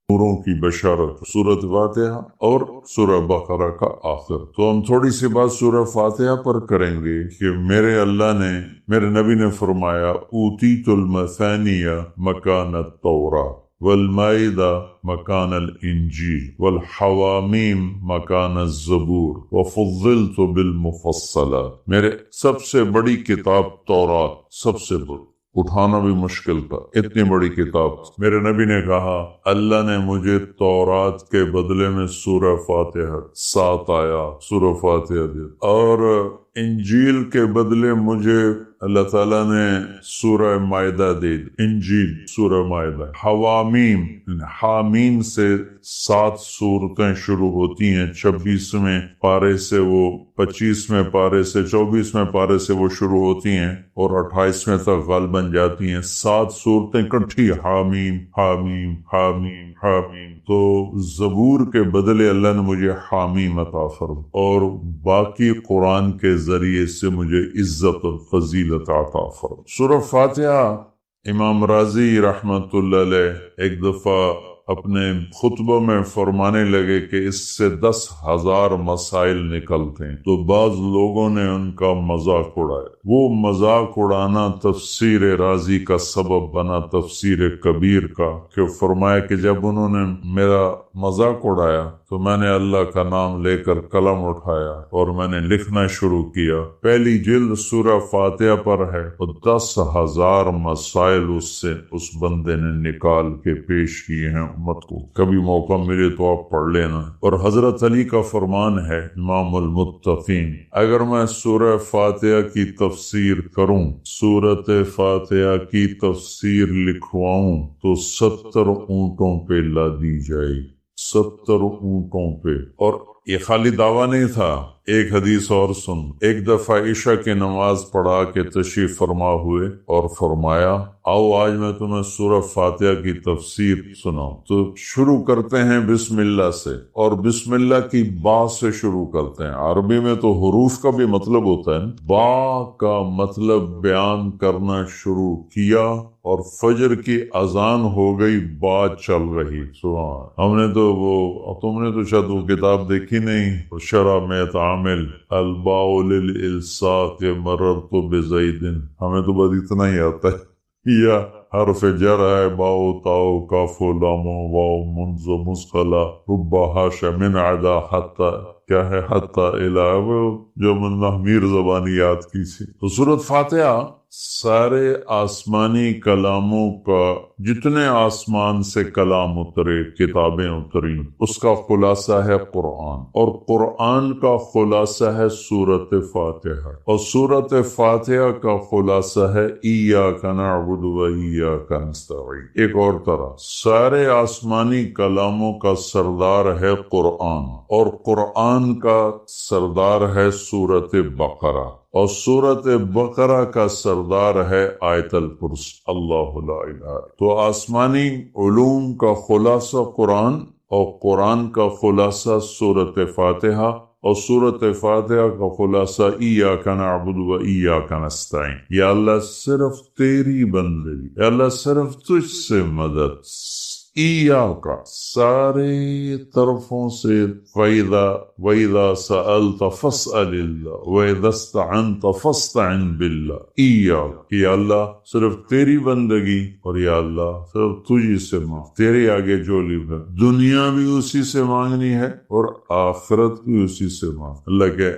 نوروں کی بشارت سورۃ فاتحہ اور سورہ بقرہ کا آخر۔ تو ہم تھوڑی سی بات سورہ فاتحہ پر کریں گے کہ میرے نبی نے فرمایا اوتیت المثانی مکان التوراۃ والمائدہ مکان الانجیل والحوامیم مکان الزبور وفضلت بالمفصلات۔ میرے سب سے بڑی کتاب تورات، سب سے بڑی، اٹھانا بھی مشکل تھا، اتنی بڑی کتاب۔ میرے نبی نے کہا اللہ نے مجھے تورات کے بدلے میں سورہ فاتحہ 7 آیات سورہ فاتحہ دی، اور انجیل کے بدلے مجھے اللہ تعالیٰ نے سورہ مائدہ دے دی، انجیل سورہ مائدہ۔ حوامیم، حامیم سے 7 سورتیں شروع ہوتی ہیں، 26ویں پارے سے وہ 25ویں پارے سے 24ویں پارے سے وہ شروع ہوتی ہیں اور 28ویں تک غالباً جاتی ہیں۔ 7 صورتیں کٹھی، حامیم حامیم حامیم حامیم۔ تو زبور کے بدلے اللہ نے مجھے حامیم عطا فرمایا، اور باقی قرآن کے ذریعے سے مجھے عزت اور فضیلت عطا فرمایا۔ سورہ فاتحہ، امام رازی رحمت اللہ علیہ ایک دفعہ اپنے خطبہ میں فرمانے لگے کہ اس سے 10,000 مسائل نکلتے ہیں، تو بعض لوگوں نے ان کا مذاق اڑایا۔ وہ مذاق اڑانا تفسیر رازی کا سبب بنا، تفسیر کبیر کا، کہ فرمایا کہ جب انہوں نے میرا مذاق اڑایا تو میں نے اللہ کا نام لے کر قلم اٹھایا اور میں نے لکھنا شروع کیا۔ پہلی جلد سورہ فاتحہ پر ہے اور 10,000 مسائل اس بندے نے نکال کے پیش کیے ہیں امت کو۔ کبھی موقع ملے تو آپ پڑھ لینا۔ اور حضرت علی کا فرمان ہے، امام المتقین، اگر میں سورہ فاتحہ کی تفسیر کروں، سورۃ فاتحہ کی تفسیر لکھواؤں تو 70 اونٹوں پہ لادی جائے گی، 70 اونٹوں پہ۔ اور یہ خالی دعویٰ نہیں تھا، ایک حدیث اور سن۔ ایک دفعہ عشاء کی نماز پڑھا کے تشریف فرما ہوئے اور فرمایا آؤ آج میں تمہیں سورہ فاتحہ کی تفسیر سناؤں۔ تو شروع کرتے ہیں بسم اللہ سے، اور بسم اللہ کی با سے شروع کرتے ہیں۔ عربی میں تو حروف کا بھی مطلب ہوتا ہے، با کا مطلب بیان کرنا شروع کیا اور فجر کی اذان ہو گئی، بات چل رہی۔ سبحان، تم نے تو شاید وہ کتاب دیکھی نہیں، شرح میں تعامل الباء للالصاق مررت بزید، ہمیں تو بس اتنا ہی آتا ہے۔ یا حرف جر ہے، باؤ تاؤ کاف و لام و واو منز و مسقلہ رب حاش من عدا حتی، کیا ہے حتی الہ، وہ جو من میر زبانی یاد کی سی۔ تو سورۃ فاتحہ سارے آسمانی کلاموں کا، جتنے آسمان سے کلام اترے، کتابیں اتری، اس کا خلاصہ ہے قرآن، اور قرآن کا خلاصہ ہے سورۃ فاتحہ، اور سورۃ فاتحہ کا خلاصہ ہے ایاک نعبد و ایاک نستعین۔ ایک اور طرح سارے آسمانی کلاموں کا سردار ہے قرآن، اور قرآن کا سردار ہے سورۃ بقرہ، اور سورۃ بقرہ کا سردار ہے آیت الکرسی، اللہ لا الہ۔ تو آسمانی علوم کا خلاصہ قرآن، اور قرآن کا خلاصہ سورۃ فاتحہ، اور سورۃ فاتحہ کا خلاصہ ایاک نعبد و ایاک نستعین۔ یا اللہ صرف تیری بندگی، یا اللہ صرف تجھ سے مدد، ایاک سارے طرفوں سے، وَإِذَا سَأَلْتَ فَاسْأَلِ اللَّهِ وَإِذَا اسْتَعَنْتَ فَاسْتَعِنْ بِاللَّهِ۔ ایاک، یا اللہ صرف تیری بندگی، اور یا اللہ صرف تجھی سے مانگ، تیرے آگے جھولی بھر، دنیا بھی اسی سے مانگنی ہے اور آخرت بھی اسی سے مانگ۔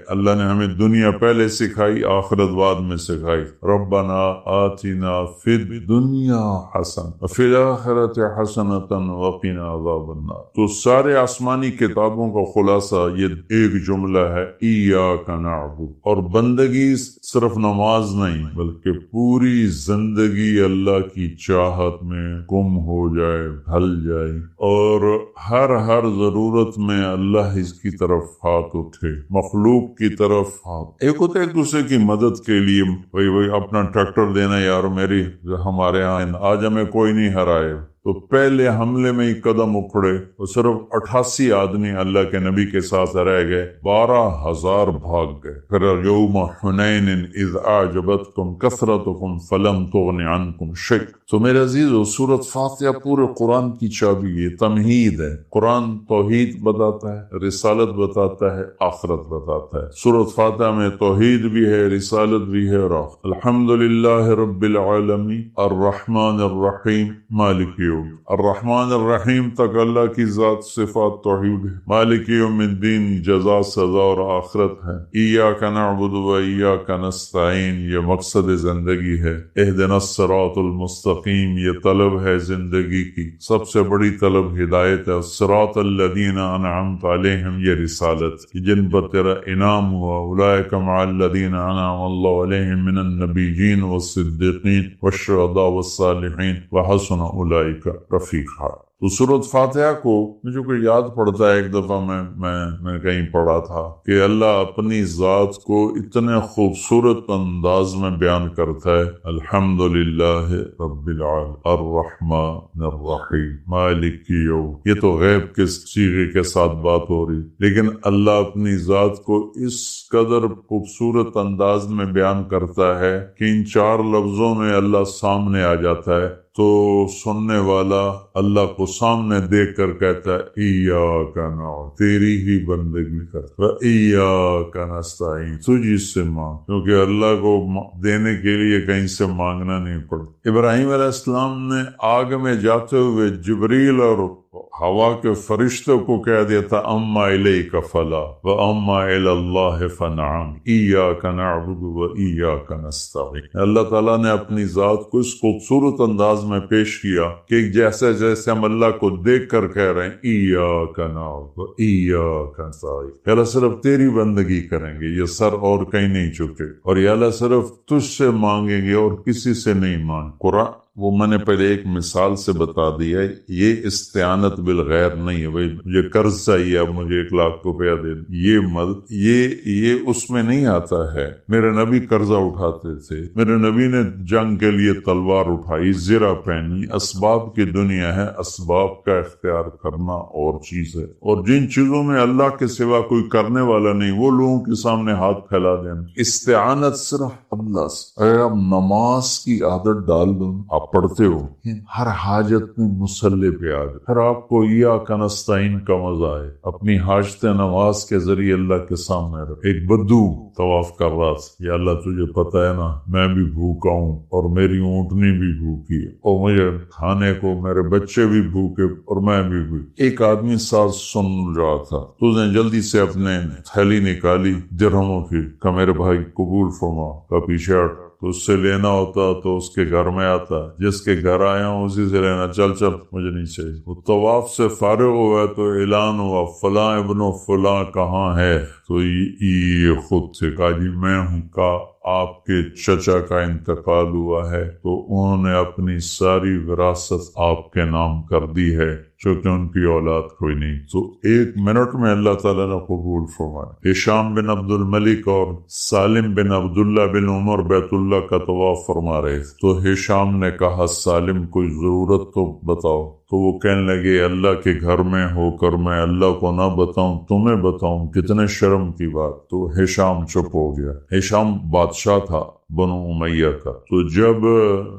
اللہ نے ہمیں دنیا پہلے سکھائی، آخرت بعد میں سکھائی۔ ربنا آتنا فی الدنیا حسنہ وفی الآخرۃ حسنۃ وقنا عذاب النار۔ تو سارے آسمانی کتابوں کا خلاصہ یہ ایک جملہ ہے، ایاک نعبد۔ اور بندگی صرف نماز نہیں، بلکہ پوری زندگی اللہ کی چاہت میں گم ہو جائے، ڈھل جائے، اور ہر ضرورت میں اللہ اس کی طرف ہاتھ اٹھے، مخلوق کی طرف ہاتھ۔ ایک ہوتا ہے ایک دوسرے کی مدد کے لیے، وہی اپنا ٹریکٹر دینا، یار میری ہمارے ہاں آج ہمیں کوئی نہیں ہرائے، تو پہلے حملے میں ہی قدم اکھڑے تو صرف 88 آدمی اللہ کے نبی کے ساتھ رہ گئے، 12,000 بھاگ گئے۔ پھر یوم حنین اذ اعجبتکم کثرتکم فلم تغن عنکم شیء۔ تو میرے عزیزو، سورۃ فاتحہ پورے قرآن کی چابی ہے، تمہید ہے۔ قرآن توحید بتاتا ہے، رسالت بتاتا ہے، آخرت بتاتا ہے۔ سورۃ فاتحہ میں توحید بھی ہے، رسالت بھی ہے اور آخرت۔ الحمدللہ رب العالمین الرحمن الرحیم مالک یوم، الرحمن الرحیم تک اللہ کی ذات صفات توحید ہے، مالک یوم الدین جزا سزا اور آخرت ہے، ایاک نعبد و ایاک نستعین یہ مقصد زندگی ہے، اہدنا الصراط المستقیم یہ طلب ہے زندگی کی، سب سے بڑی طلب ہدایت ہے، الصراط الذین انعمت علیہم یہ رسالت جن پر تیرا انعام ہوا، اولئک مع الذین انعم اللہ علیہم من النبیین والصدیقین والشہداء والصالحین وحسن اولئک رفیقا۔ تو سورۃ فاتحہ کو مجھے کوئی یاد پڑتا ہے، ایک دفعہ میں کہیں پڑھا تھا کہ اللہ اپنی ذات کو اتنے خوبصورت انداز میں بیان کرتا ہے، الحمدللہ رب العالمین الرحمن الرحیم مالک یوم۔ یہ تو غیب کے صیغے کے ساتھ بات ہو رہی، لیکن اللہ اپنی ذات کو اس قدر خوبصورت انداز میں بیان کرتا ہے کہ ان 4 لفظوں میں اللہ سامنے آ جاتا ہے تو سننے والا اللہ کو سامنے دیکھ کر کہتا ہے ایاک نعبد، تیری ہی بندگی کر، و ایاک نستعین تجھ سے مانگ، کیونکہ اللہ کو دینے کے لیے کہیں سے مانگنا نہیں پڑتا۔ ابراہیم علیہ السلام نے آگ میں جاتے ہوئے جبریل اور ہوا کے فرشتوں کو کہہ دیا تھا اما الیک فلا و اما الی اللہ فنعم ایاک نعبد و ایاک نستعین۔ اللہ تعالیٰ نے اپنی ذات کو اس خوبصورت انداز میں پیش کیا کہ جیسے جیسے ہم اللہ کو دیکھ کر کہہ رہے ہیں ایاک نعبد و ایاک نستعین، یا اللہ صرف تیری بندگی کریں گے، یہ سر اور کہیں نہیں جھکے، اور یا اللہ صرف تجھ سے مانگیں گے اور کسی سے نہیں مانگ۔ قرآن وہ میں نے پہلے ایک مثال سے بتا دیا، یہ استعانت بالغیر نہیں ہے، بھائی مجھے قرض چاہیے اب مجھے 1,00,000 روپیہ دے، یہ اس میں نہیں آتا ہے۔ میرے نبی قرضہ اٹھاتے تھے، میرے نبی نے جنگ کے لیے تلوار اٹھائی، زرہ پہنی، اسباب کی دنیا ہے، اسباب کا اختیار کرنا اور چیز ہے، اور جن چیزوں میں اللہ کے سوا کوئی کرنے والا نہیں وہ لوگوں کے سامنے ہاتھ پھیلا دینا۔ استعانت صرف اللہ سے۔ اگر آپ نماز کی عادت ڈال دو، آپ پڑھتے ہو ہر حاجت میں مصلی پہ آ جائے، پھر آپ کو ایاک نستعین کا مزہ آئے، اپنی حاجت نماز کے ذریعے اللہ کے سامنے رکھ۔ ایک بدو طواف کر رہا تھا، یا اللہ تجھے پتہ ہے نا میں بھی بھوکا ہوں اور میری اونٹنی بھی بھوکی ہے اور مجھے کھانے کو میرے بچے بھی بھوکے اور میں بھی بھوک۔ ایک آدمی ساتھ سن رہا تھا تو اس نے جلدی سے اپنے تھیلی نکالی درہموں کی کہ میرے بھائی قبول فرما، کا پیچھے ہٹ، تو اس سے لینا ہوتا تو اس کے گھر میں آتا، جس کے گھر آیا ہوں اسی سے لینا، چل مجھے نہیں چاہیے۔ وہ طواف سے فارغ ہوا تو اعلان ہوا فلاں ابن فلاں کہاں ہے، تو یہ خود سے کہا جی میں ہوں، کا آپ کے چچا کا انتقال ہوا ہے تو انہوں نے اپنی ساری وراثت آپ کے نام کر دی ہے چونکہ ان کی اولاد کوئی نہیں۔ تو 1 منٹ میں اللہ تعالیٰ نے قبول فرمایا۔ ہشام بن عبد الملک اور سالم بن عبداللہ بن عمر بیت اللہ کا طواف فرما رہے تھے، تو ہشام نے کہا سالم کوئی ضرورت تو بتاؤ، تو وہ کہنے لگے اللہ کے گھر میں ہو کر میں اللہ کو نہ بتاؤں تمہیں بتاؤں، کتنے شرم کی بات۔ تو ہشام چپ ہو گیا۔ ہشام بادشاہ تھا بنو امیہ کا۔ تو جب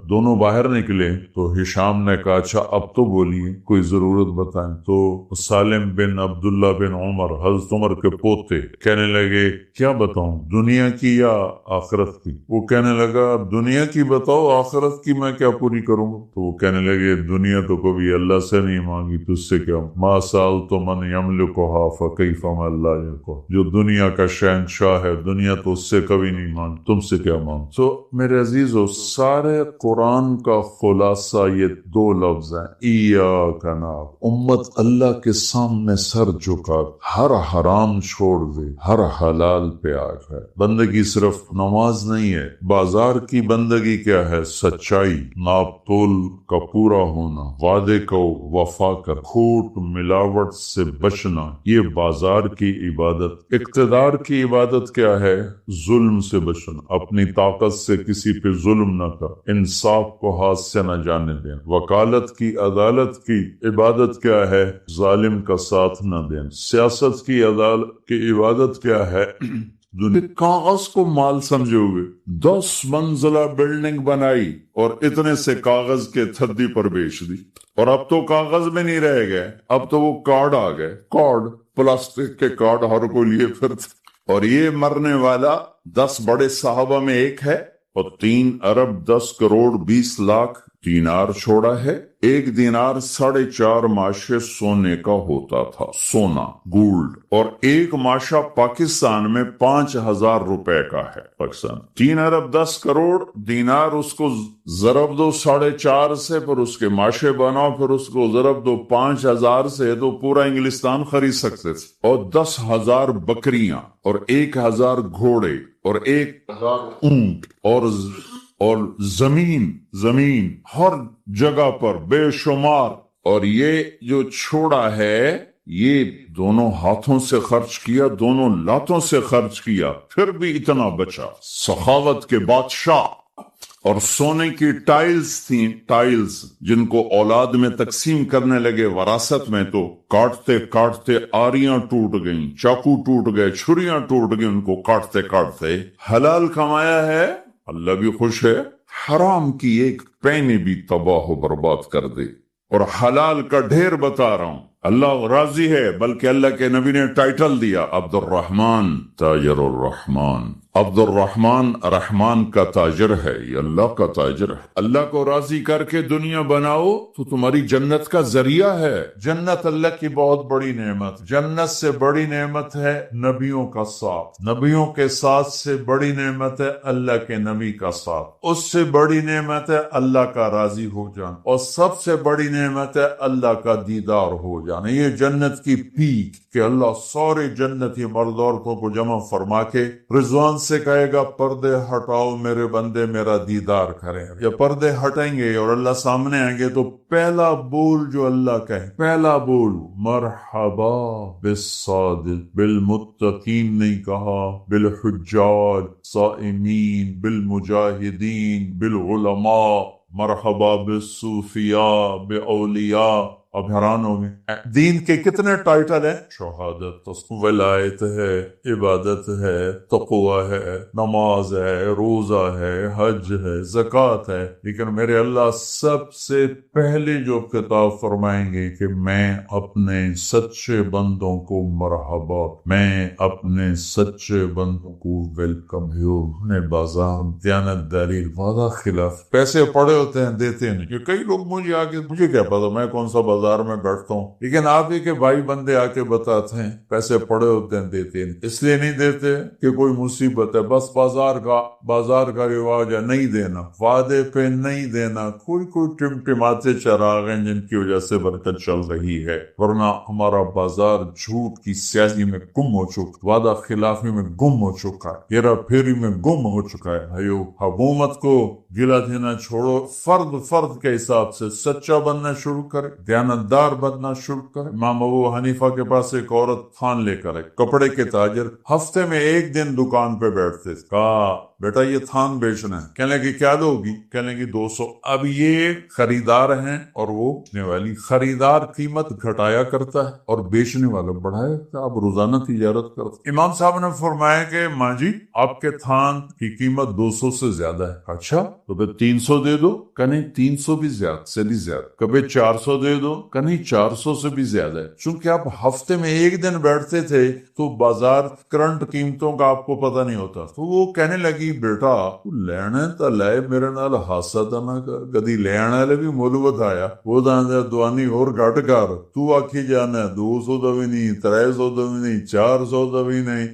دونوں باہر نکلے تو ہشام نے کہا اچھا اب تو بولیے، کوئی ضرورت بتائیں۔ تو سالم بن عبداللہ بن عمر حضرت عمر کے پوتے کہنے لگے کیا بتاؤں، دنیا کی یا آخرت کی؟ وہ کہنے لگا دنیا کی بتاؤ، آخرت کی میں کیا پوری کروں گا؟ تو وہ کہنے لگے دنیا تو کبھی اللہ سے نہیں مانگی، تجھ سے کیا؟ ما سألت من یملکها فکیف من لا یملکها، جو دنیا کا شہنشاہ ہے دنیا تو اس سے کبھی نہیں مانگ، تم سے کیا مانگ؟ تو میرے عزیزو سارے قرآن کا خلاصہ یہ 2 لفظ ہیں، ایاک نعبد۔ امت اللہ کے سامنے سر جھکا، ہر حرام چھوڑ دے، ہر حلال پہ آ جائے۔ بندگی صرف نماز نہیں ہے، بازار کی بندگی کیا ہے؟ سچائی، ناپ تول کا پورا ہونا، وعدے کو وفا کر، کھوٹ ملاوٹ سے بچنا، یہ بازار کی عبادت۔ اقتدار کی عبادت کیا ہے؟ ظلم سے بچنا، اپنی طاقت طاقت سے کسی پہ ظلم نہ کر، انصاف کو ہاتھ سے نہ جانے دیں، وکالت کی عدالت کی عبادت کیا ہے؟ ظالم کا ساتھ نہ دیں، سیاست کی عدالت کی عبادت کیا ہے؟ کاغذ کو مال سمجھے ہوئے 10 منزلہ بلڈنگ بنائی اور اتنے سے کاغذ کے تھدی پر بیچ دی، اور اب تو کاغذ میں نہیں رہ گئے، اب تو وہ کارڈ آ گئے، کارڈ پلاسٹک کے کارڈ ہر کوئی لیے پھرتے، اور یہ مرنے والا 10 بڑے صحابہ میں ایک ہے، اور 3 ارب 10 کروڑ 20 لاکھ دینار چھوڑا ہے۔ 1 دینار 4.5 ماشے سونے کا ہوتا تھا، سونا گولڈ، اور 1 ماشا پاکستان میں 5,000 روپے کا ہے۔ پاکستان 3 ارب 10 کروڑ دینار، اس کو ضرب دو 4.5 سے، پھر اس کے ماشے بناؤ، پھر اس کو ضرب دو 5,000 سے، تو پورا انگلستان خرید سکتے تھے، اور 10,000 بکریاں، اور 1,000 گھوڑے، اور 1,000 اونٹ، اور زمین ہر جگہ پر بے شمار، اور یہ جو چھوڑا ہے یہ دونوں ہاتھوں سے خرچ کیا، دونوں لاتوں سے خرچ کیا، پھر بھی اتنا بچا۔ سخاوت کے بادشاہ، اور سونے کی ٹائلز تھیں، ٹائلز جن کو اولاد میں تقسیم کرنے لگے وراثت میں، تو کاٹتے کاٹتے آریاں ٹوٹ گئیں، چاقو ٹوٹ گئے، چھریاں ٹوٹ گئیں، ان کو کاٹتے کاٹتے۔ حلال کمایا ہے، اللہ بھی خوش ہے، حرام کی ایک پینے بھی تباہ و برباد کر دے، اور حلال کا ڈھیر بتا رہا ہوں، اللہ راضی ہے، بلکہ اللہ کے نبی نے ٹائٹل دیا عبد الرحمن تاجر الرحمن۔ عبد الرحمن رحمان کا تاجر ہے، یہ اللہ کا تاجر ہے۔ اللہ کو راضی کر کے دنیا بناؤ تو تمہاری جنت کا ذریعہ ہے۔ جنت اللہ کی بہت بڑی نعمت، جنت سے بڑی نعمت ہے نبیوں کا ساتھ، نبیوں کے ساتھ سے بڑی نعمت ہے اللہ کے نبی کا ساتھ، اس سے بڑی نعمت ہے اللہ کا راضی ہو جانا، اور سب سے بڑی نعمت ہے اللہ کا دیدار ہو جانا۔ یہ جنت کی پیک کہ اللہ سارے جنتی مرد عورتوں کو جمع فرما کے رضوان سے کہے گا پردے ہٹاؤ میرے بندے میرا دیدار کریں۔ یا پردے ہٹیں گے اور اللہ سامنے آئیں گے تو پہلا بول جو اللہ کہے، پہلا بول مرحبا بالصادق، بالمتقین نہیں کہا، بالحجاج، صائمین، بالمجاہدین، بالعلماء، مرحبا بالصوفیاء، باولیاء۔ اب حیران ہوں گے دین کے کتنے ٹائٹل ہیں، شہادت، ولایت ہے، عبادت ہے، تقوی ہے، نماز ہے، روزہ ہے، حج ہے، زکوٰۃ ہے، لیکن میرے اللہ سب سے پہلے جو خطاب فرمائیں گے کہ میں اپنے سچے بندوں کو مرحبا، میں اپنے سچے بندوں کو ویلکم ہو۔ نے بازار دیانت داری وعدہ خلاف پیسے پڑے ہوتے ہیں دیتے نہیں، کہ کئی لوگ مجھے آگے، مجھے کیا پتا میں کون سا بازار میں بیٹھتا ہوں، لیکن آپ ہی کے بھائی بندے آ کے بتاتے ہیں پیسے پڑے ہوتے ہیں دیتے ہیں، اس لیے نہیں دیتے کہ کوئی مصیبت ہے، بس بازار کا رواج ہے نہیں دینا، وعدے پہ نہیں دینا، کوئی ٹمٹماتے چراغ ہیں جن کی وجہ سے برکت چل رہی ہے، ورنہ ہمارا بازار جھوٹ کی سیاسی میں گم ہو چکا، وعدہ خلافی میں گم ہو چکا ہے، ہیرا پھیری میں گم ہو چکا ہے۔ بھائیو حکومت کو گلا دینا چھوڑو، فرد کے حساب سے سچا بننا شروع کرے، دیانتدار بننا شروع کرے۔ امام ابو حنیفہ کے پاس ایک عورت تھان لے کر آئی، کپڑے کے تاجر، ہفتے میں 1 دن دکان پہ بیٹھتے، کہا بیٹا یہ تھان بیچنا ہے، کہنے لگی کیا دو گی، کہنے لگی 200۔ اب یہ خریدار ہیں اور وہ بیچنے والی، خریدار قیمت گھٹایا کرتا ہے اور بیچنے والا بڑھایا کرتا ہے، اب روزانہ تجارت کرتا۔ امام صاحب نے فرمایا کہ ماں جی آپ کے تھان کی قیمت 200 سے زیادہ ہے۔ اچھا تو پھر 300 دے دو، کہ نہیں 300 بھی زیادہ سے بھی زیادہ، کبھی 400 دے دو، کہ نہیں 400 سے بھی زیادہ ہے، چونکہ آپ ہفتے میں 1 دن بیٹھتے تھے تو بازار کرنٹ قیمتوں کا آپ کو پتہ نہیں ہوتا۔ تو وہ کہنے لگی بیٹا لینے تا لائے میرے نال حاسا تا نہ کر، کدی لین والے بھی مول بتایا وہ دوانی اور گھٹ کر، تو آکھی جانا 200 دا بھی نہیں، 300 دا بھی نہیں، 400 دا بھی نہیں،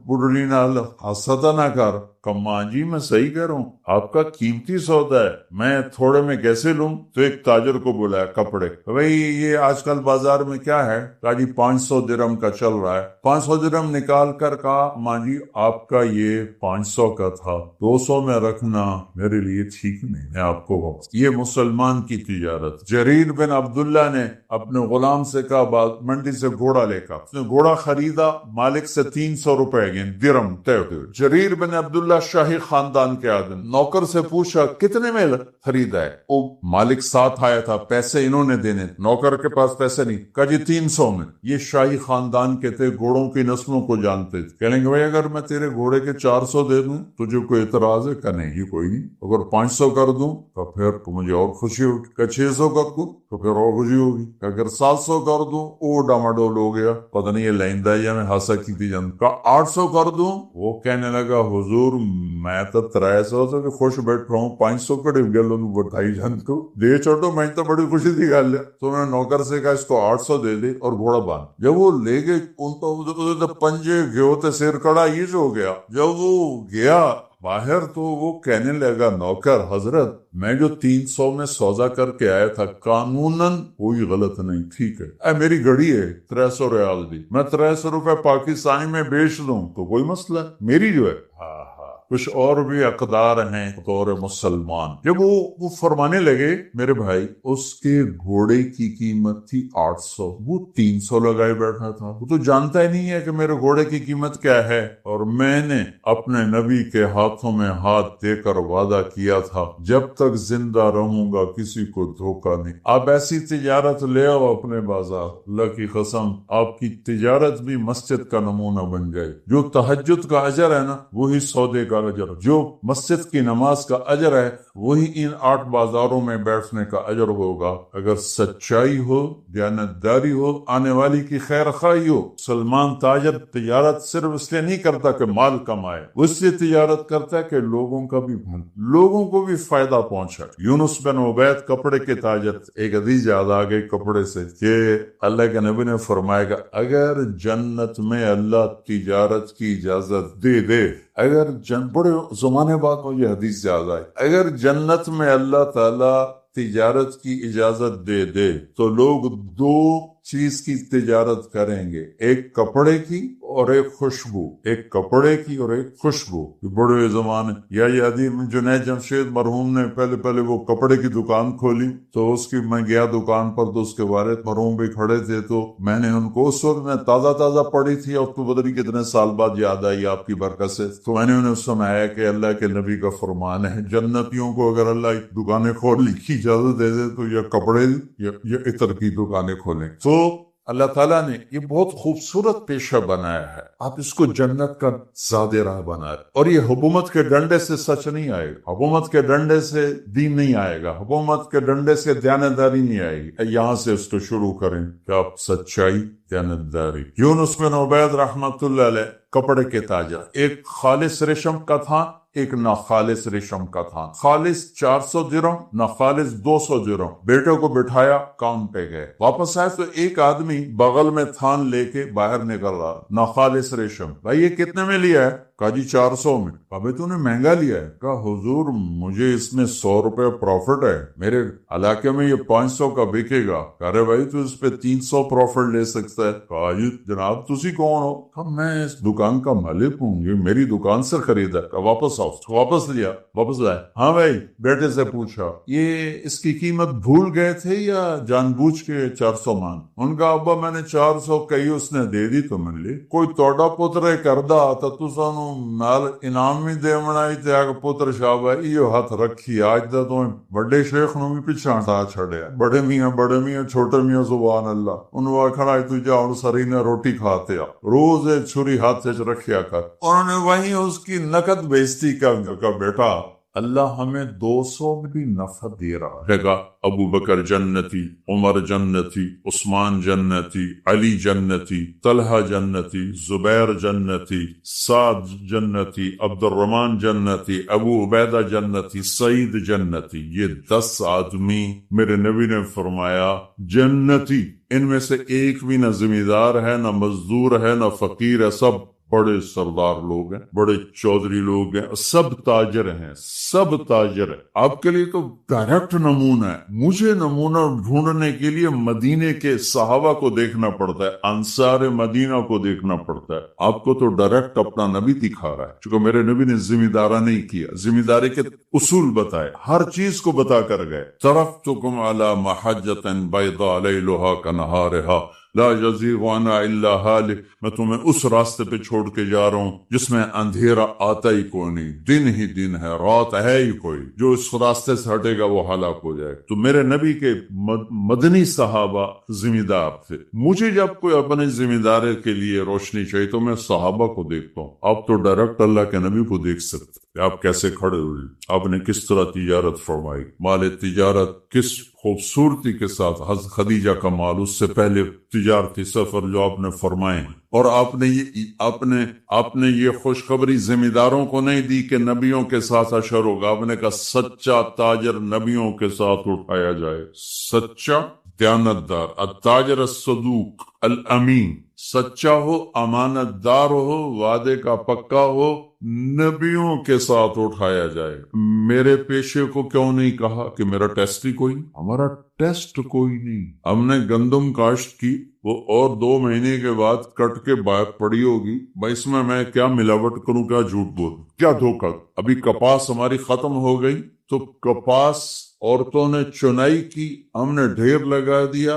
بڑھڑی نال حاسا تا نہ کر۔ کماں جی میں صحیح کہہ رہا ہوں، آپ کا قیمتی سودا ہے، میں تھوڑے میں کیسے لوں؟ تو ایک تاجر کو بلایا کپڑے، بھئی یہ آج کل بازار میں کیا ہے؟ کہا جی 500 درہم کا چل رہا ہے۔ 500 درہم نکال کر کہا ماں جی آپ کا یہ 500 کا تھا، 200 میں رکھنا میرے لیے ٹھیک نہیں، میں آپ کو واپس۔ یہ مسلمان کی تجارت۔ جریر بن عبداللہ نے اپنے غلام سے کہا منڈی سے گھوڑا لے کر، اس نے گھوڑا خریدا، مالک سے 300 روپے درہم طے ہوئے۔ جریر بن عبداللہ بولا شاہی خاندان کے آدمی، نوکر سے پوچھا کتنے میں خریدا ہے؟ وہ مالک ساتھ آیا تھا، پیسے انہوں نے دینے، نوکر کے پاس پیسے نہیں، کہا جی 300 میں۔ یہ شاہی خاندان کے تھے، گھوڑوں کی نسلوں کو جانتے تھے، کہیں گے بھائی اگر میں تیرے گھوڑے کے 400 دے دوں تجھے کوئی اعتراض ہے؟ کہ نہیں کوئی نہیں۔ اگر 500 کر دوں تو پھر مجھے اور خوشی ہوگی، کہ 600 کر دوں تو پھر اور خوشی ہوگی، کہ اگر 700 کر دوں وہ ڈاماڈول ہو گیا، پتہ نہیں یہ لائندہ یا میں ہاسا کی تھی جان، کہ 800 کر دوں؟ وہ کہنے لگا حضور میں تو 300 سے خوش بیٹھ رہا ہوں، 500 کڑے گل بتائی جان کو دے چھوڑو، میں تو بڑی خوشی تھی گل ہے۔ تو انہوں نے نوکر سے کہا اس کو 800 دے دے اور گھوڑا باندھ۔ جب وہ لے گئے ان تو پنجے گیو تے سیر کڑا یہ جو ہو گیا۔ جب وہ گیا باہر تو وہ کہنے لگا نوکر حضرت میں جو 300 میں سودا کر کے آیا تھا قانوناً کوئی غلط نہیں، ٹھیک ہے، اے میری گھڑی ہے 300 ریال دی، میں 300 روپے پاکستانی میں بیچ دوں تو کوئی مسئلہ، میری جو ہے۔ کچھ اور بھی اقدار ہیں بطور مسلمان۔ جب وہ فرمانے لگے میرے بھائی اس کے گھوڑے کی قیمت تھی 800، وہ 300 لگائے بیٹھا تھا، وہ تو جانتا ہی نہیں ہے کہ میرے گھوڑے کی قیمت کیا ہے، اور میں نے اپنے نبی کے ہاتھوں میں ہاتھ دے کر وعدہ کیا تھا جب تک زندہ رہوں گا کسی کو دھوکہ نہیں۔ آپ ایسی تجارت لے آؤ اپنے بازار، اللہ کی قسم آپ کی تجارت بھی مسجد کا نمونہ بن جائے۔ جو تہجد کا اجر ہے نا وہی سودے کا اجر، جو مسجد کی نماز کا اجر ہے وہی ان 8 بازاروں میں بیٹھنے کا اجر ہوگا، اگر سچائی ہو، دیانتداری ہو، آنے والی کی خیر خواہی ہو۔ سلمان تاجر تجارت صرف اس لیے نہیں کرتا کہ مال کمائے، وہ اس لیے تجارت کرتا ہے کہ لوگوں کا بھی لوگوں کو بھی فائدہ پہنچا۔ یونس بن عبید کپڑے کے تاجر، ایک حدیث یاد آ گئی کپڑے سے کہ اللہ کے نبی نے فرمایا کہ اگر جنت میں اللہ تجارت کی اجازت دے دے، اگر بڑے زمانے بعد مجھے حدیث یاد آئی، اگر جنت میں اللہ تعالی تجارت کی اجازت دے دے تو لوگ 2 چیز کی تجارت کریں گے، ایک کپڑے کی اور ایک خوشبو، ایک کپڑے کی اور ایک خوشبو۔ بڑے زمانے یا یادی جنید جمشید مرحوم نے پہلے وہ کپڑے کی دکان کھولی، تو اس کی میں گیا دکان پر تو اس کے والد مرحوم بھی کھڑے تھے، تو میں نے ان کو اس وقت میں تازہ پڑھی تھی اور تو بدری کتنے سال بعد یاد آئی آپ کی برکت سے، تو میں نے انہیں سمجھایا کہ اللہ کے نبی کا فرمان ہے جنتیوں کو اگر اللہ دکانیں کھولنے کی اجازت دے دے تو یا کپڑے یا عطر کی دکانیں کھولیں۔ تو اللہ تعالیٰ نے یہ بہت خوبصورت پیشہ بنایا ہے، آپ اس کو جنت کا زاد راہ بنائے، اور یہ حکومت کے ڈنڈے سے سچ نہیں آئے گا، حکومت کے ڈنڈے سے دین نہیں آئے گا، حکومت کے ڈنڈے سے دیانتداری نہیں آئے گی۔ یہاں سے اس کو شروع کریں کہ آپ سچائی، دیانتداری۔ یونس بن عبید رحمت اللہ علیہ کپڑے کے تاجر، ایک خالص ریشم کا تھا، ایک ناخالص ریشم کا تھا، خالص 400 درہم، ناخالص 200 درہم۔ بیٹے کو بٹھایا، کام پہ گئے، واپس آئے تو ایک آدمی بغل میں تھان لے کے باہر نکل رہا، ناخالص ریشم۔ بھائی یہ کتنے میں لیا ہے؟ کہا جی 400 میں۔ کہا تو نے مہنگا لیا ہے؟ کہا حضور مجھے اس میں 100 روپے پروفٹ ہے، میرے علاقے میں یہ 500 کا بکے گا۔ کہا رہے بھائی تو اس پہ 300 پروفٹ لے سکتا ہے۔ کہا جی جناب تسی کون ہو؟ کہا میں اس دکان کا مالک ہوں، یہ میری دکان سے خریدا۔ کہا واپس آؤ، واپس لیا، واپس لائے۔ ہاں بھائی، بیٹے سے پوچھا یہ اس کی قیمت بھول گئے تھے یا جان بوجھ کے 400 مان؟ ان کا ابا میں نے 400 کہی، اس نے دے دی تو من لی، کوئی توڑا پوترے کردہ تا تو سانو نال انعام بھی دے منائی تے آگا پوتر شاہ بھائی یہ ہاتھ رکھی، آج دا تو بڑے شیخ نو بھی پچھا ہٹا چھڑیا، بڑے میاں چھوٹے میاں سبحان اللہ، انہوں کھڑا تو جا اور سری نے روٹی کھاتے آ، روز چھری ہاتھ چ رکھیا کر۔ انہوں نے وہیں اس کی نقد بیزتی کا بیٹا اللہ ہمیں 200 میں بھی نفع دے رہا ہے گا۔ ابو بکر جنتی، عمر جنتی، عثمان جنتی، علی جنتی، طلحہ جنتی، زبیر جنتی، سعد جنتی، عبد الرحمن جنتی، ابو عبیدہ جنتی، سعید جنتی۔ یہ 10 آدمی میرے نبی نے فرمایا جنتی، ان میں سے ایک بھی نہ زمیندار ہے، نہ مزدور ہے، نہ فقیر ہے، سب بڑے سردار لوگ ہیں، بڑے چودھری لوگ ہیں، سب تاجر ہیں، سب تاجر ہیں۔ آپ کے لیے تو ڈائریکٹ نمونہ ہے، مجھے نمونہ ڈھونڈنے کے لیے مدینے کے صحابہ کو دیکھنا پڑتا ہے، انصار مدینہ کو دیکھنا پڑتا ہے۔ آپ کو تو ڈائریکٹ اپنا نبی دکھا رہا ہے، چونکہ میرے نبی نے ذمہ دارہ نہیں کیا، ذمہ داری کے اصول بتائے، ہر چیز کو بتا کر گئے۔ ترکتکم علی محجۃ بیضاء لیلھا کنہارھا لا یزیغ عنہا الا ہالک، میں تمہیں اس راستے پہ چھوڑ کے جا رہا ہوں جس میں اندھیرا آتا ہی کوئی نہیں، دن ہی دن ہے، رات ہے ہی کوئی، جو اس راستے سے ہٹے گا وہ ہلاک ہو جائے۔ تو میرے نبی کے مدنی صحابہ ذمہ دار تھے۔ مجھے جب کوئی اپنے ذمہ داری کے لیے روشنی چاہیے تو میں صحابہ کو دیکھتا ہوں۔ آپ تو ڈائریکٹ اللہ کے نبی کو دیکھ سکتے، آپ کیسے کھڑے ہوئے، آپ نے کس طرح تجارت فرمائی، مال تجارت کس خوبصورتی کے ساتھ، حضرت خدیجہ کا مال، اس سے پہلے تجارتی سفر جو آپ نے فرمائے، اور آپ نے یہ خوشخبری ذمہ داروں کو نہیں دی کہ نبیوں کے ساتھ اشر ہوگا، آپ نے کہا سچا تاجر نبیوں کے ساتھ اٹھایا جائے، سچا دیانتدار، التاجر الصدوق الامین، سچا ہو، امانت دار ہو، وعدے کا پکا ہو، نبیوں کے ساتھ اٹھایا جائے۔ میرے پیشے کو کیوں نہیں کہا کہ میرا ٹیسٹ ہی کوئی، ہمارا ٹیسٹ کوئی نہیں، ہم نے گندم کاشت کی، وہ اور 2 مہینے کے بعد کٹ کے باہر پڑی ہوگی، بھائی اس میں کیا ملاوٹ کروں، کیا جھوٹ بول، کیا دھوکہ۔ ابھی کپاس ہماری ختم ہو گئی تو کپاس عورتوں نے چنائی کی، ہم نے ڈھیر لگا دیا،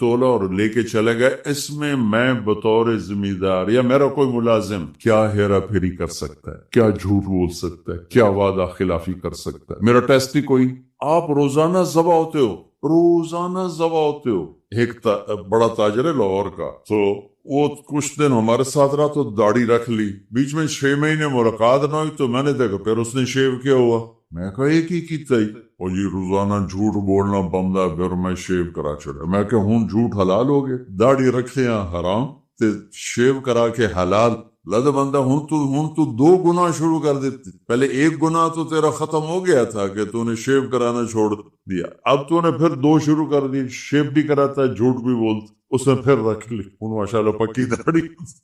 تولا اور لے کے چلے گئے۔ اس میں میں بطور ذمہ دار یا میرا کوئی ملازم کیا ہیرا پھیری کر سکتا ہے، کیا جھوٹ بول سکتا ہے، کیا وعدہ خلافی کر سکتا ہے؟ میرا ٹیسٹ ہی کوئی۔ آپ روزانہ ذبح ہوتے ہو، روزانہ ذبح ہوتے ہو۔ ایک بڑا تاجر ہے لاہور کا، تو وہ کچھ دن ہمارے ساتھ رہا تو داڑھی رکھ لی، بیچ میں 6 مہینے ملاقات نہ ہوئی تو میں نے دیکھا پھر اس نے شیو کیا ہوا، میں کہا ایک ہی کی تئی، اور یہ روزانہ جھوٹ بولنا بندہ، پھر میں شیو کرا چڑھا۔ میں کہ ہوں جھوٹ حلال ہو گئے، داڑھی رکھتے ہیں حرام تے شیو کرا کے حلال، لد بندہ ہوں تو 2 گناہ شروع کر دیتے۔ پہلے 1 گناہ تو تیرا ختم ہو گیا تھا کہ تو نے شیو کرانا چھوڑ دیا، اب تو نے پھر 2 شروع کر دی، شیو بھی کراتا ہے، جھوٹ بھی بولتا، اس نے پھر رکھ لی، ماشاءاللہ پکی داڑھی۔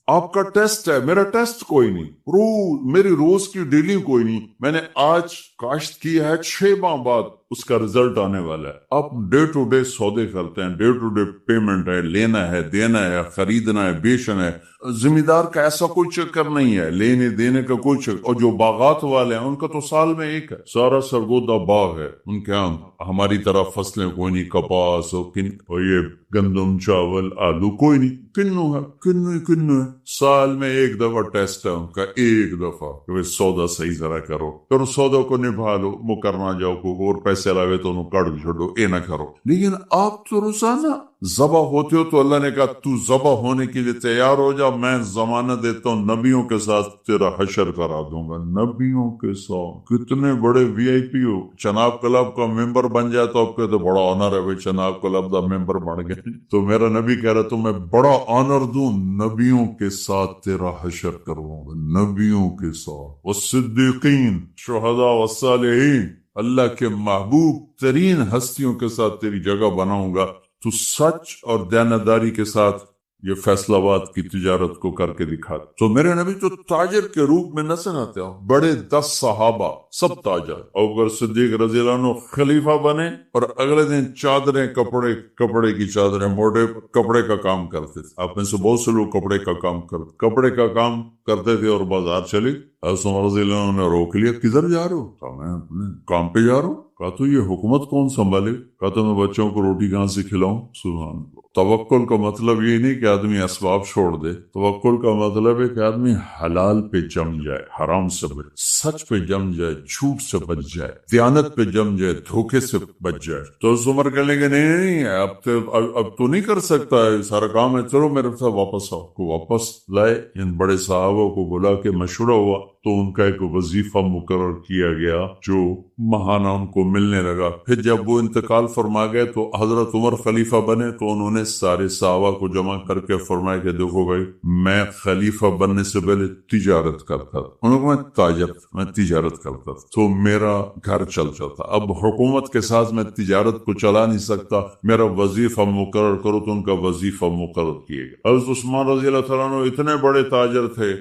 آپ کا ٹیسٹ ہے، میرا ٹیسٹ کوئی نہیں، میری روز کی ڈیلنگ کوئی نہیں۔ میں نے آج کاشت کی ہے، 6 ماہ بعد اس کا رزلٹ آنے والا ہے۔ آپ ڈے ٹو ڈے سودے کرتے ہیں، ڈے ٹو ڈے پیمنٹ ہے، لینا ہے، دینا ہے، خریدنا ہے، بیچنا ہے۔ ذمہ دار کا ایسا کوئی چکر نہیں ہے، لینے دینے کا کوئی چکر۔ اور جو باغات والے ہیں ان کا تو سال میں ایک ہے، سارا سرگودا باغ ہے ان کے ہاں، ہماری طرح فصلیں کوئی نہیں، کپاس اور یہ گندم، چاول، آلو کوئی نہیں، کنو ہے۔ سال میں 1 دفعہ ٹیسٹ ہے ان کا، 1 دفعہ کہ سودا صحیح ذرا کرو، پھر اس سودا کو نبھا لو، مکرنا جاؤ کو اور پیسے لاوے تو انہوں کاٹ چھوڑو، اے نہ کرو۔ لیکن آپ تو روزانہ ذبح ہوتے ہو، تو اللہ نے کہا تو ذبح ہونے کے لیے تیار ہو جا، میں ضمانت دیتا ہوں نبیوں کے ساتھ تیرا حشر کرا دوں گا، نبیوں کے ساتھ۔ کتنے بڑے وی آئی پی ہو، چناب کلب کا ممبر بن جائے تو آپ کہتے بڑا آنر ہے بھائی چناب کلب کا ممبر بن گئے، تو میرا نبی کہہ رہا تو میں بڑا آنر دوں، نبیوں کے ساتھ تیرا حشر کرواؤں گا، نبیوں کے ساتھ، والصدیقین، شہداء والصالحین، اللہ کے محبوب ترین ہستیوں کے ساتھ تیری جگہ بناؤں گا، تو سچ اور دیانتداری کے ساتھ یہ فیصلہ آباد کی تجارت کو کر کے دکھا۔ تو میرے نبی تو تاجر کے روپ میں نظر آتے ہیں، بڑے 10 صحابہ سب تاجر، ابوبکر صدیق رضی اللہ عنہ خلیفہ بنے، اور اگلے دن چادریں، کپڑے کی چادریں، موٹے کپڑے کا کام کرتے تھے۔ آپ میں سے بہت سے لوگ کپڑے کا کام کرتے تھے اور بازار چلے، حضرت عمر رضی اللہ عنہ نے روک لیا، کدھر جا رہے ہو؟ کہا میں اپنے کام پہ جا رہا ہوں۔ کہا تو یہ حکومت کون سنبھالے؟ کہا تو میں بچوں کو روٹی کہاں سے کھلاؤں؟ سبحان اللہ۔ توکل کا مطلب یہ نہیں کہ آدمی اسباب چھوڑ دے، توکل کا مطلب ہے کہ آدمی حلال پہ جم جائے، حرام سے بچ، سچ پہ جم جائے، جھوٹ سے بچ جائے، دیانت پہ جم جائے، دھوکے سے بچ جائے۔ تو اس عمر کہنے لگے نہیں اب تو نہیں کر سکتا ہے سارا کام ہے، چلو میرے ساتھ واپس آؤ۔ کو واپس لائے، ان بڑے صحابہ کو بلا کے مشورہ ہوا تو ان کا ایک وظیفہ مقرر کیا گیا جو ماہانہ ان کو ملنے لگا۔ پھر جب وہ انتقال فرما گئے تو حضرت عمر خلیفہ بنے تو انہوں نے سارے صحابہ کو جمع کر کے فرمایا کہ دیکھو بھائی، میں خلیفہ بننے سے پہلے تجارت کرتا تھا، انہوں کو میں تجارت کرتا تھا تو میرا گھر چلتا تھا، اب حکومت کے ساتھ میں تجارت کو چلا نہیں سکتا، میرا وظیفہ مقرر کرو، تو ان کا وظیفہ مقرر کیے گیا۔ حضرت عثمان رضی اللہ تعالیٰ عنہ اتنے بڑے تاجر تھے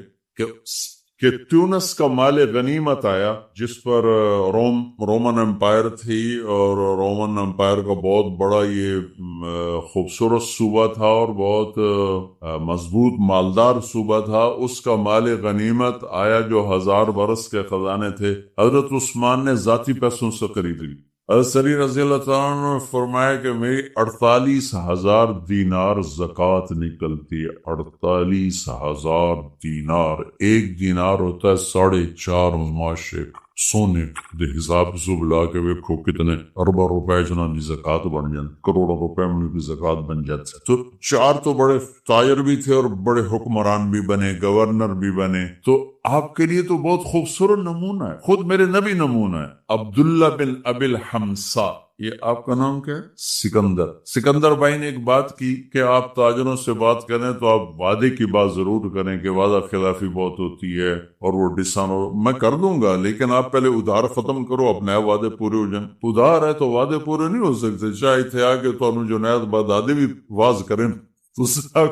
کہ تیونس کا مال غنیمت آیا، جس پر رومن امپائر تھی، اور رومن امپائر کا بہت بڑا یہ خوبصورت صوبہ تھا اور بہت مضبوط مالدار صوبہ تھا، اس کا مال غنیمت آیا جو 1000 برس کے خزانے تھے، حضرت عثمان نے ذاتی پیسوں سے خرید لی۔ حضرت علی رضی اللہ تعالیٰ عنہ نے فرمایا کہ میری 48,000 دینار زکوٰۃ نکلتی ہے. 48,000 دینار. ایک دینار ہوتا ہے 4.5 معاشق سونے دے حساب سے بلا کے ویکھو کتنے اربوں روپے جنہاں دی زکوٰۃ بن جاتی، کروڑوں روپے میں کی زکوٰۃ بن جاتی. تو 4 تو بڑے تاجر بھی تھے اور بڑے حکمران بھی بنے، گورنر بھی بنے. تو آپ کے لیے تو بہت خوبصورت نمونہ ہے، خود میرے نبی نمونہ ہے. عبداللہ بن ابی الحمصا، یہ آپ کا نام کیا ہے؟ سکندر. سکندر بھائی نے ایک بات کی کہ آپ تاجروں سے بات کریں تو آپ وعدے کی بات ضرور کریں کہ وعدہ خلافی بہت ہوتی ہے اور وہ ڈسان ہو. میں کر دوں گا لیکن آپ پہلے ادھار ختم کرو، اپنے وعدے پورے ہو جائیں. ادھار ہے تو وعدے پورے نہیں ہو سکتے. چاہے تھے آگے تو جنید بادادے بھی واز کریں تو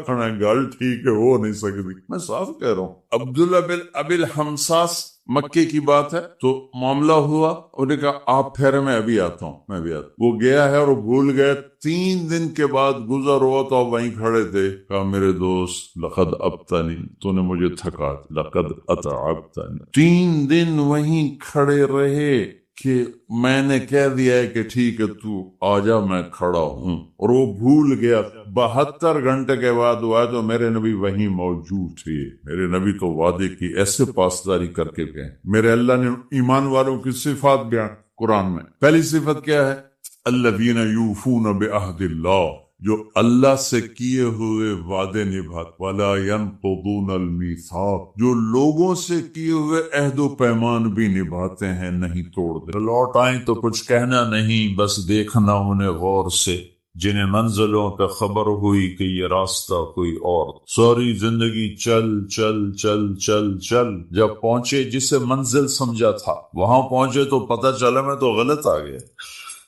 کھڑا گل ٹھیک ہے، وہ نہیں سکتی. میں صاف کہہ رہا ہوں. عبداللہ بن ابی الحمصاس مکے کی بات ہے. تو معاملہ ہوا، انہوں نے کہا آپ ٹھہرے میں ابھی آتا ہوں، میں ابھی آتا ہوں. وہ گیا ہے اور بھول گئے. 3 دن کے بعد گزر ہوا تو آپ وہیں کھڑے تھے. کہا میرے دوست لقد ابتنی، تو نے مجھے تھکا. لقد اتعبتنی. 3 دن وہیں کھڑے رہے کہ میں نے کہہ دیا ہے کہ ٹھیک ہے تو آ جا، میں کھڑا ہوں. اور وہ بھول گیا. 72 گھنٹے کے بعد ہوا تو میرے نبی وہیں موجود تھے. میرے نبی تو وعدے کی ایسے پاسداری کر کے گئے. میرے اللہ نے ایمان والوں کی صفات بیان قرآن میں. پہلی صفت کیا ہے؟ الذین یوفون بعہد اللہ، جو اللہ سے کیے ہوئے وعدے نبھاتے. ولا ینقضون المیثاق، جو لوگوں سے کیے ہوئے عہد و پیمان بھی نبھاتے ہیں، نہیں توڑتے. لوٹ آئیں تو کچھ کہنا نہیں، بس دیکھنا انہیں غور سے. جنہیں منزلوں پہ خبر ہوئی کہ یہ راستہ کوئی اور، ساری زندگی چل چل چل چل چل، جب پہنچے جسے منزل سمجھا تھا وہاں پہنچے تو پتہ چلا میں تو غلط آ گیا.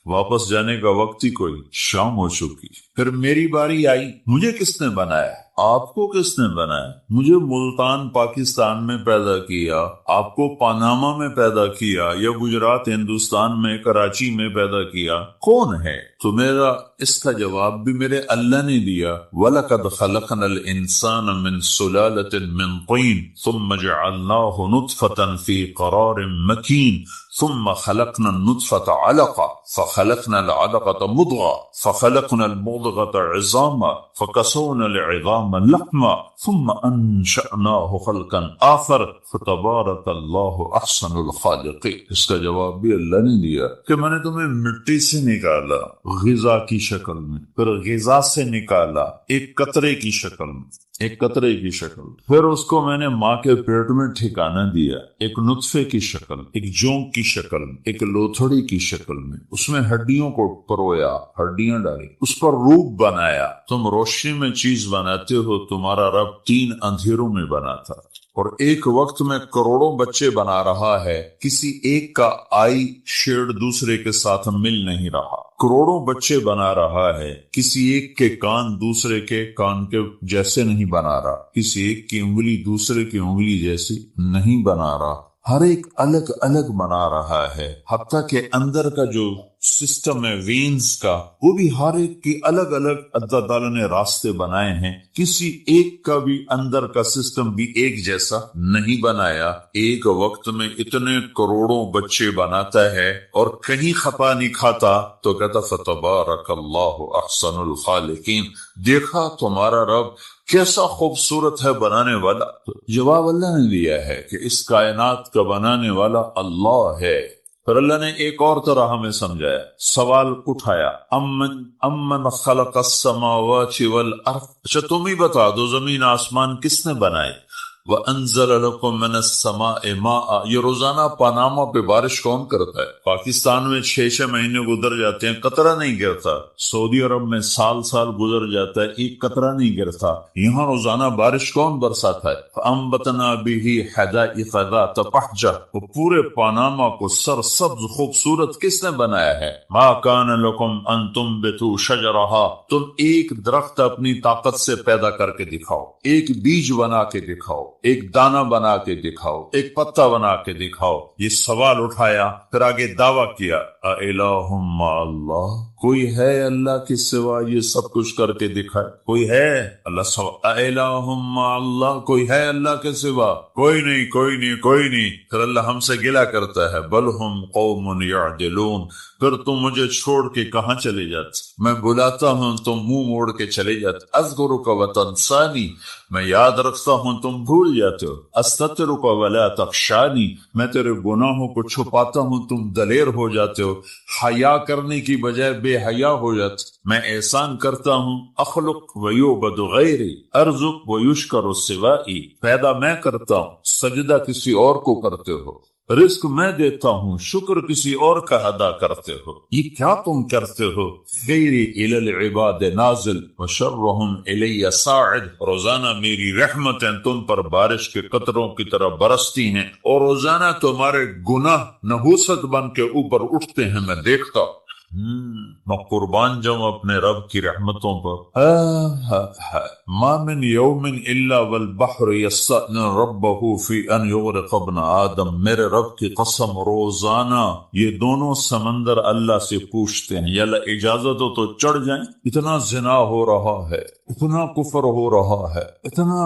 واپس جانے کا وقت ہی کوئی، شام ہو چکی. پھر میری باری آئی. مجھے کس نے بنایا؟ آپ کو کس نے بنایا؟ مجھے ملتان پاکستان میں پیدا کیا، آپ کو پاناما میں پیدا کیا، یا گجرات ہندوستان میں کراچی میں پیدا کیا. کون ہے؟ تو میرا اس کا جواب بھی میرے اللہ نے دیا. وَلَقَدْ خَلَقْنَا الْإِنسَانَ مِنْ سُلَالَةٍ مِنْ طِينٍ ثُمَّ جَعَلْنَاهُ نُطْفَةً فِي قَرَارٍ مَكِينٍ ثم خلقنا النطفة علقة فخلقنا العلقة مضغة فخلقنا المضغة عظاما فكسونا العظام لحما ثم أنشأناه خلقا آخر فتبارك الله أحسن الخالقين. اس کا جواب بھی اللہ نے دیا کہ میں نے تمہیں مٹی سے نکالا غذا کی شکل میں، پھر غذا سے نکالا ایک قطرے کی شکل میں، ایک قطرے کی شکل، پھر اس کو میں نے ماں کے پیٹ میں ٹھکانہ دیا ایک نطفے کی شکل، ایک جونک کی شکل میں، ایک لوتھڑی کی شکل میں. اس میں ہڈیوں کو پرویا، ہڈیاں ڈالی، اس پر روپ بنایا. تم روشنی میں چیز بناتے ہو، تمہارا رب 3 اندھیروں میں بنا تھا. اور ایک وقت میں کروڑوں بچے بنا رہا ہے. کسی ایک کا آئی شیڈ دوسرے کے ساتھ مل نہیں رہا. کروڑوں بچے بنا رہا ہے. کسی ایک کے کان دوسرے کے کان کے جیسے نہیں بنا رہا. کسی ایک کی انگلی دوسرے کی انگلی جیسی نہیں بنا رہا. ہر ایک الگ الگ بنا رہا ہے. حتیٰ کہ اندر کا جو سسٹم ہے وینز کا، وہ بھی ہر ایک کی الگ الگ اللہ تعالیٰ نے راستے بنائے ہیں. کسی ایک کا بھی اندر کا سسٹم بھی ایک جیسا نہیں بنایا. ایک وقت میں اتنے کروڑوں بچے بناتا ہے اور کہیں خطا نہیں کھاتا. تو کہتا فتبارک اللہ احسن الخالقین. دیکھا تمہارا رب کیسا خوبصورت ہے بنانے والا. جواب اللہ نے دیا ہے کہ اس کائنات کا بنانے والا اللہ ہے. پھر اللہ نے ایک اور طرح ہمیں سمجھایا، سوال اٹھایا، امن خلق السماوات والارض. اچھا تم ہی بتا دو زمین آسمان کس نے بنائے؟ وَأَنزَلَ لَكُم مِّنَ السَّمَاءِ مَاءً. یہ روزانہ پاناما پہ بارش کون کرتا ہے؟ پاکستان میں 6 مہینے گزر جاتے ہیں، قطرہ نہیں گرتا. سعودی عرب میں سال گزر جاتا ہے، ایک قطرہ نہیں گرتا. یہاں روزانہ بارش کون برساتا ہے؟ فَأَنبَتْنَا بِهِ حَدَائِقَ ذَاتَ بَهْجَةٍ. وہ پورے پاناما کو سرسبز خوبصورت کس نے بنایا ہے؟ مَا كَانَ لَكُمْ أَن تُنبِتُوا شَجَرَهَا. تم ایک درخت اپنی طاقت سے پیدا کر کے دکھاؤ، ایک بیج بنا کے دکھاؤ، ایک دانہ بنا کے دکھاؤ، ایک پتا بنا کے دکھاؤ. یہ سوال اٹھایا، پھر آگے دعویٰ کیا اِلَٰهٌ مَّعَ اللَّهِ، کوئی ہے اللہ کے سوا یہ سب کچھ کر کے دکھائے؟ کوئی ہے اللہ سوا؟ اِلَٰهٌ مَّعَ اللَّهِ، کوئی ہے اللہ کے سوا؟ کوئی نہیں، کوئی نہیں، کوئی نہیں۔ پھر اللہ ہم سے گلہ کرتا ہے، بل ہم قوم یعدلون، پھر تم مجھے چھوڑ کے کہاں چلے جاتے؟ میں بلاتا ہوں تم منہ موڑ کے چلے جاتے۔ اذکرک وتنسانی، میں یاد رکھتا ہوں تم بھول جاتے ہو۔ استترک ولا تخشانی، میں تیرے گناہوں کو چھپاتا ہوں تم دلیر ہو جاتے ہو، حیا کرنے کی بجائے بے حیا ہو جاتے۔ میں احسان کرتا ہوں، اخلق ویعبد غیری، ارزق ویشکر سوائی، پیدا میں کرتا ہوں، سجدہ کسی اور کو کرتے ہو، رزق میں دیتا ہوں، شکر کسی اور کا ادا کرتے ہو، یہ کیا تم کرتے ہو؟ غیری الی العباد نازل وشرہم الی صاعد، روزانہ میری رحمتیں تم پر بارش کے قطروں کی طرح برستی ہیں اور روزانہ تمہارے گناہ نحوست بن کے اوپر اٹھتے ہیں، میں دیکھتا ہوں۔ میں قربان جاؤں اپنے رب کی رحمتوں پر۔ ما من یوم الا والبحر یستأذن ربہ فی ان یغرق ابن آدم، میرے رب کی قسم روزانہ یہ دونوں سمندر اللہ سے پوچھتے ہیں، یا اللہ اجازت ہو تو چڑھ جائیں، اتنا زنا ہو رہا ہے، اتنا کفر ہو رہا ہے، اتنا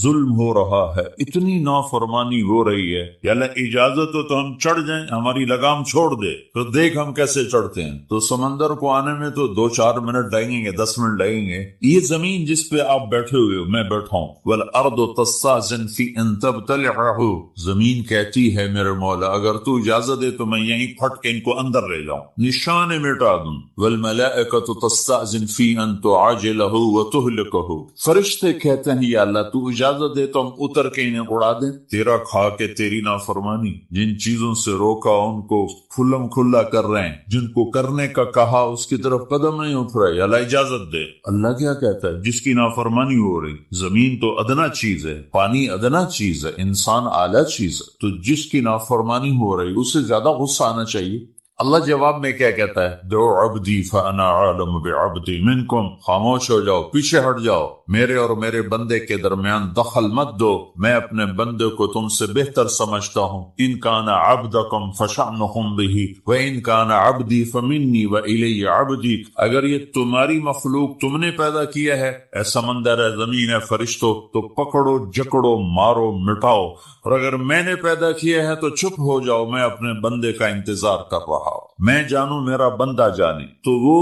ظلم ہو رہا ہے، اتنی نافرمانی ہو رہی ہے، یا اللہ اجازت ہو تو ہم چڑھ جائیں، ہماری لگام چھوڑ دے، تو دیکھ ہم کیسے چڑھتے ہیں۔ تو سمندر کو آنے میں تو 2-4 منٹ لگیں گے، 10 منٹ لگیں گے۔ یہ زمین جس پہ آپ بیٹھے ہوئے ہو، میں بیٹھا ہوں، والارض تستأذن فی ان تبتلعہ، زمین کہتی ہے میرے مولا اگر تو اجازت دے تو میں یہیں پھٹ کے ان کو اندر لے جاؤں، نشان مٹا دوں۔ والملائکۃ تستأذن فی ان تعاجلہ وتہلکہ، فرشتے کہتے ہیں یا اللہ تو اجازت دے تو ہم اتر کے انہیں اڑا دیں، تیرا کھا کے تیری نافرمانی، جن چیزوں سے روکا ان کو کھلم کھلا کر رہے ہیں، جن کو کرنے کا کہا اس کی طرف قدم نہیں اٹھ رہے، اللہ اجازت دے۔ اللہ کیا کہتا ہے؟ جس کی نافرمانی ہو رہی، زمین تو ادنا چیز ہے، پانی ادنا چیز ہے، انسان اعلیٰ چیز ہے، تو جس کی نافرمانی ہو رہی اسے زیادہ غصہ آنا چاہیے۔ اللہ جواب میں کیا کہتا ہے؟ دو عبدی فانا عالم بعبدی منکم، خاموش ہو جاؤ، پیچھے ہٹ جاؤ، میرے اور میرے بندے کے درمیان دخل مت دو، میں اپنے بندے کو تم سے بہتر سمجھتا ہوں۔ ان کان عبدکم فشأنکم بہ وان کان عبدی فمنی والی عبدی، اگر یہ تمہاری مخلوق تم نے پیدا کیا ہے، اے سمندر، اے زمین، اے فرشتوں، تو پکڑو، جکڑو، مارو، مٹاؤ، اور اگر میں نے پیدا کیا ہے تو چپ ہو جاؤ، میں اپنے بندے کا انتظار کر رہا ہوں، میں جانوں میرا بندہ جانے۔ تو وہ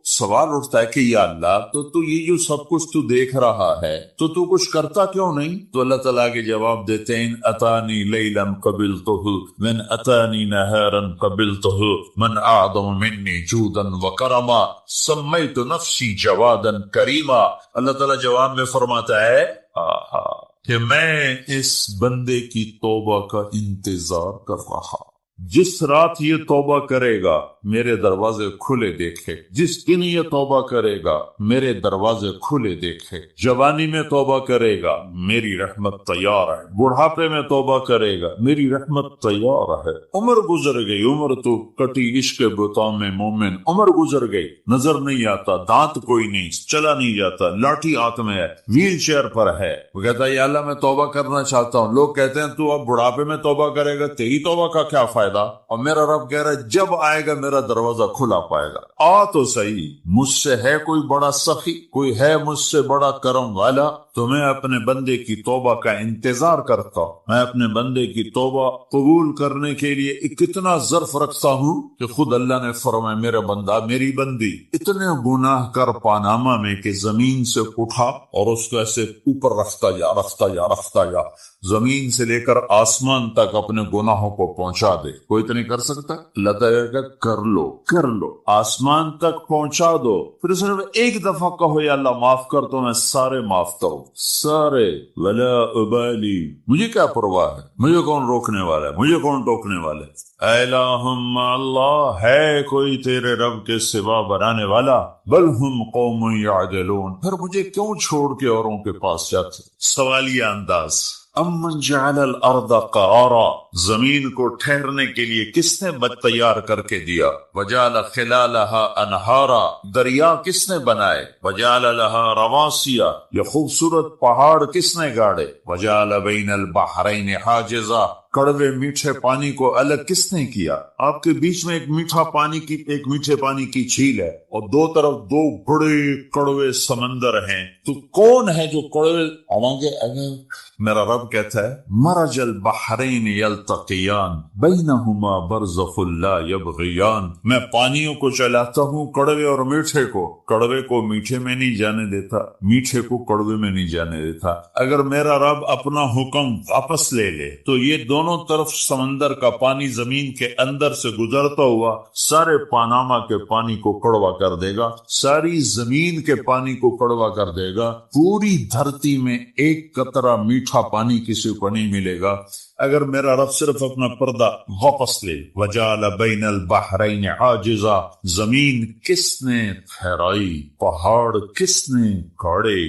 سوال اٹھتا ہے کہ یا اللہ تو یہ جو سب کچھ تو دیکھ رہا ہے تو کچھ کرتا کیوں نہیں؟ تو اللہ تعالیٰ کے جواب دیتے ہیں، اتانی لیلا قبلتہ من اتانی نہارا قبلتہ من اعظم منی جودا وکرما سمیت نفسی جوادا کریما۔ اللہ تعالیٰ جواب میں فرماتا ہے کہ میں اس بندے کی توبہ کا انتظار کر رہا، جس رات یہ توبہ کرے گا میرے دروازے کھلے دیکھے، جس دن یہ توبہ کرے گا میرے دروازے کھلے دیکھے، جوانی میں توبہ کرے گا میری رحمت تیار ہے، بڑھاپے میں توبہ کرے گا میری رحمت تیار ہے، عمر گزر گئی، عمر تو کٹی عشق بتاؤں میں مومن، عمر گزر گئی، نظر نہیں آتا، دانت کوئی نہیں، چلا نہیں جاتا، لاٹھی ہاتھ میں ہے، ویل چیئر پر ہے، وہ کہتا ہے یا اللہ میں توبہ کرنا چاہتا ہوں۔ لوگ کہتے ہیں تو اب بڑھاپے میں توبہ کرے گا، تیری توبہ کا کیا فائدہ؟ اور میرا رب کہہ رہا ہے جب آئے گا میرا دروازہ کھلا پائے گا، آ تو صحیح، مجھ سے ہے کوئی بڑا سخی، کوئی ہے مجھ سے بڑا کرم والا، تو میں اپنے بندے کی توبہ کا انتظار کرتا ہوں، میں اپنے بندے کی توبہ قبول کرنے کے لیے کتنا ظرف رکھتا ہوں کہ خود اللہ نے فرمایا میرا بندہ، میری بندی اتنے گناہ کر پاناما میں کہ زمین سے اٹھا اور اس کو ایسے اوپر رکھتا جا، زمین سے لے کر آسمان تک اپنے گناہوں کو پہنچا دے۔ کوئی تو نہیں کر سکتا؟ اللہ تعالیٰ کہ کر لو، آسمان تک پہنچا دو، پھر صرف ایک دفعہ کہو یا اللہ معاف کر تو میں سارے معاف کروں، سارے، ولا ابالی، مجھے کیا پرواہ ہے، مجھے کون روکنے والا ہے، مجھے کون ٹوکنے والا ہے۔ الہم اللہ، ہے کوئی تیرے رب کے سوا بنانے والا؟ بل ہم قوم یعدلون، پھر مجھے کیوں چھوڑ کے اوروں کے پاس جاتے؟ سوالیہ انداز۔ امن جعل الارض قرارا، زمین کو ٹھہرنے کے لیے کس نے تیار کر کے دیا؟ وجعل خلالها انہارا، دریا کس نے بنائے؟ وجعل لها رواسیا، یہ خوبصورت پہاڑ کس نے گاڑے؟ وجعل بین البحرین حاجزا، کڑوے میٹھے پانی کو الگ کس نے کیا؟ آپ کے بیچ میں ایک میٹھے پانی کی جھیل ہے اور دو طرف دو بڑے کڑوے سمندر ہیں، تو کون ہے جو کڑوے میرا رب کہتا ہے مرج البحرین یلتقیان بینہما برزخ لا یبغیان، میں پانیوں کو چلاتا ہوں، کڑوے اور میٹھے کو، کڑوے کو میٹھے میں نہیں جانے دیتا، میٹھے کو کڑوے میں نہیں جانے دیتا۔ اگر میرا رب اپنا حکم واپس لے لے تو یہ دونوں طرف سمندر کا پانی زمین کے اندر سے گزرتا ہوا سارے پاناما کے پانی کو کڑوا کر دے گا، ساری زمین کے پانی کو کڑوا کر دے گا، پوری دھرتی میں ایک قطرہ میٹھا پانی کسی کو نہیں ملے گا۔ اگر میرا رب صرف اپنا پردہ واپس لے، وجعل بین البحرین حاجزا، زمین کس نے ٹھہرائی، پہاڑ کس نے گاڑے،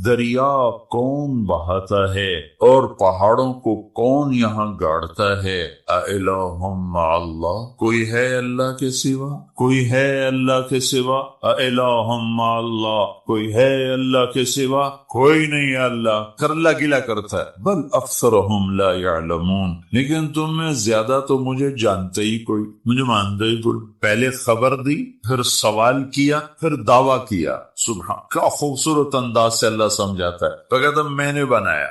دریا کون بہاتا ہے اور پہاڑوں کو کون یہاں گاڑتا ہے؟ اِلٰہٌ مع اللہ، کوئی ہے اللہ کے سوا؟ کوئی ہے اللہ کے سوا؟ اِلٰہٌ مع اللہ، کوئی ہے اللہ کے سوا؟ کوئی نہیں ہے اللہ، کر اللہ گلا کرتا ہے۔ بل اکثرہم لا یعلمون، لیکن تم میں زیادہ تو مجھے جانتے ہی کوئی، مجھے مانتے ہی کوئی۔ پہلے خبر دی، پھر سوال کیا، پھر دعویٰ کیا۔ سبحان، کیا خوبصورت انداز سے اللہ سمجھاتا ہے۔ تو کہتا میں نے بنایا،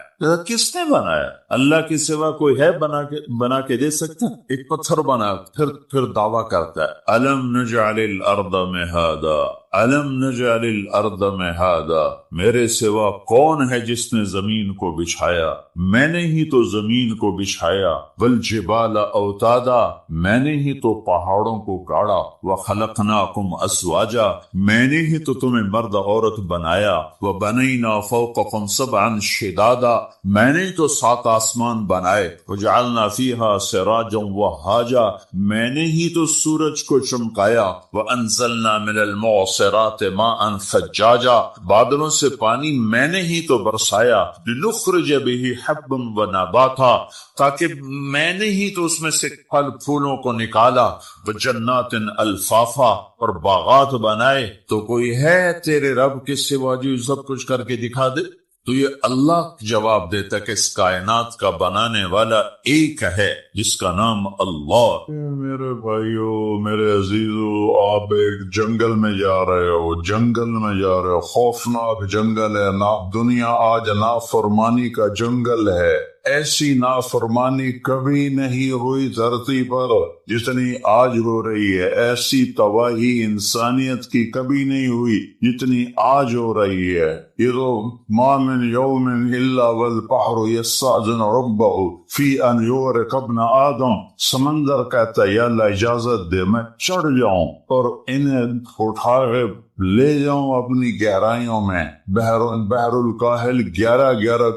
کس نے بنایا؟ اللہ کے سوا کوئی ہے بنا کے دے سکتا؟ ایک پتھر بنا، پھر دعویٰ کرتا ہے الم نجعل الارض مہادا، الم نجعل الارض مہادا، میرے سوا کون ہے جس نے زمین کو بچھایا؟ میں نے ہی تو زمین کو بچھایا، والجبال اوتادا، میں نے ہی تو پہاڑوں کو گاڑا، وخلقناکم ازواجا، میں نے ہی تو تمہیں مرد عورت بنایا، وبنینا فوقکم سبعا شدادا، میں نے تو 7 آسمان بنائے، وجعلنا فیہا سراجا وہاجا، میں نے ہی تو سورج کو چمکایا، وانزلنا من المعصرات ماء ثجاجا، بادلوں سے پانی میں نے ہی تو برسایا، لنخرج به حبا ونباتا، تاکہ میں نے ہی تو اس میں سے پھل پھولوں کو نکالا، وجنات الفافا، اور باغات بنائے۔ تو کوئی ہے تیرے رب کے سوا جو سب کچھ کر کے دکھا دے؟ تو یہ اللہ جواب دیتا کہ اس کائنات کا بنانے والا ایک ہے جس کا نام اللہ۔ میرے بھائیو، میرے عزیزو، آپ ایک جنگل میں جا رہے ہو، خوفناک جنگل ہے، دنیا آج نافرمانی کا جنگل ہے۔ ایسی نافرمانی کبھی نہیں ہوئی دھرتی پر جتنی آج ہو رہی ہے، ایسی تباہی انسانیت کی کبھی نہیں ہوئی جتنی آج ہو رہی ہے۔ یہ تو ما من یوم الا والبحر یستأذن ربہ فی ان یغرق ابن آدم، سمندر کہتا ہے یا اللہ اجازت دے میں چڑھ جاؤں اور انہیں اٹھا لے جاؤں اپنی گہرائیوں میں۔ بحر الکاہل 11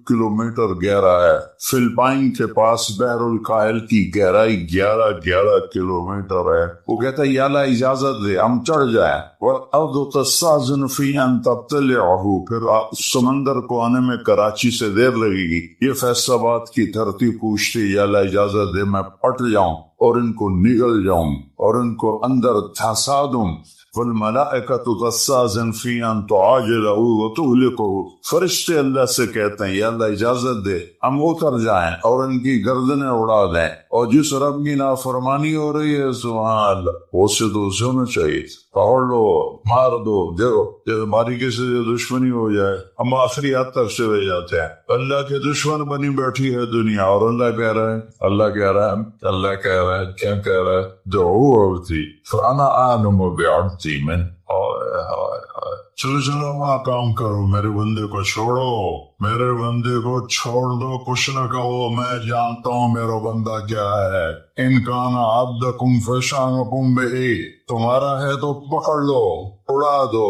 کلومیٹر گہرا ہے، فلپائن کے پاس بحر الکاہل کی گہرائی 11 کلومیٹر ہے۔ وہ کہتا ہے یا اللہ اجازت دے ہم چڑھ جائیں، والارض تستأذن فی ان تبتلعہ، پھر سمندر کو آنے میں کراچی سے دیر لگے گی، یہ فیصل آباد کی دھرتی پوچھتی یا اللہ اجازت دے میں پٹ جاؤں اور ان کو نگل جاؤں اور ان کو اندر دھسا دوں۔ والملائکۃ تستأذن فی ان تعاجلہ وتہلکہ، فرشتے اللہ سے کہتے ہیں یا اللہ اجازت دے ہم اتر جائیں اور ان کی گردنیں اڑا دیں۔ اور جس رب کی نافرمانی ہو رہی ہے سبحان اللہ، وہ سے تو اسے ہونا چاہیے، پکڑ لو، مار دو، دیکھو ہماری کسی سے دشمنی ہو جائے ہم آخری حد تک چلے جاتے ہیں۔ اللہ کے دشمن بنی بیٹھی ہے دنیا، اور اللہ کہہ رہا ہے کیا کہہ رہا ہے دعو عبدی فانا اعلم بعبدی من۔ چلو وہاں کام کرو، میرے بندے کو چھوڑو، میرے بندے کو چھوڑ دو، کچھ نہ کہو، میں جانتا ہوں میرا بندہ کیا ہے۔ ان کان عبدکم فشانکم بہ، تمہارا ہے تو پکڑ لو، اڑا دو،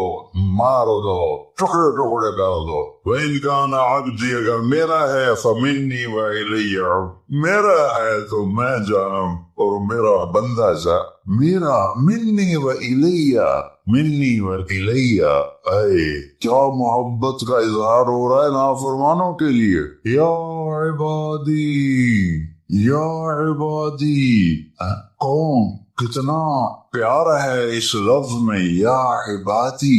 مار دو، ٹکڑے ٹکڑے کر دو۔ وَإِنْ كَانَ عَبْدِي، اگر میرا ہے فَمِنِّي وَإِلَيَّ، میرا ہے تو میں جانم اور میرا بندہ میرا، مِنِّي وَإِلَيَّ، اے کیا محبت کا اظہار ہو رہا ہے نافرمانوں کے لیے۔ یا عبادی، کون کتنا پیار ہے اس لفظ میں یا عبادی،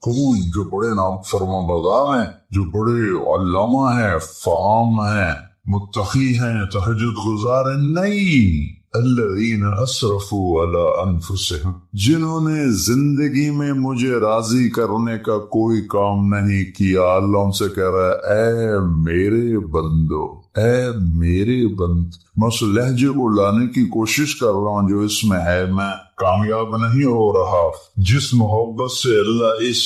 کون جو بڑے نام فرما بردار ہیں، جو بڑے علامہ ہیں، فہام ہیں، متقی ہیں، تہجد گزار ہیں؟ نہیں، الذین اسرفوا علی انفسہم، جنہوں نے زندگی میں مجھے راضی کرنے کا کوئی کام نہیں کیا۔ اللہ ان سے کہہ رہا ہے اے میرے بندو، اے میرے بند، میں اس لہجے کو لانے کی کوشش کر رہا ہوں جو اس میں ہے، میں کامیاب نہیں ہو رہا۔ جس محبت سے اللہ اس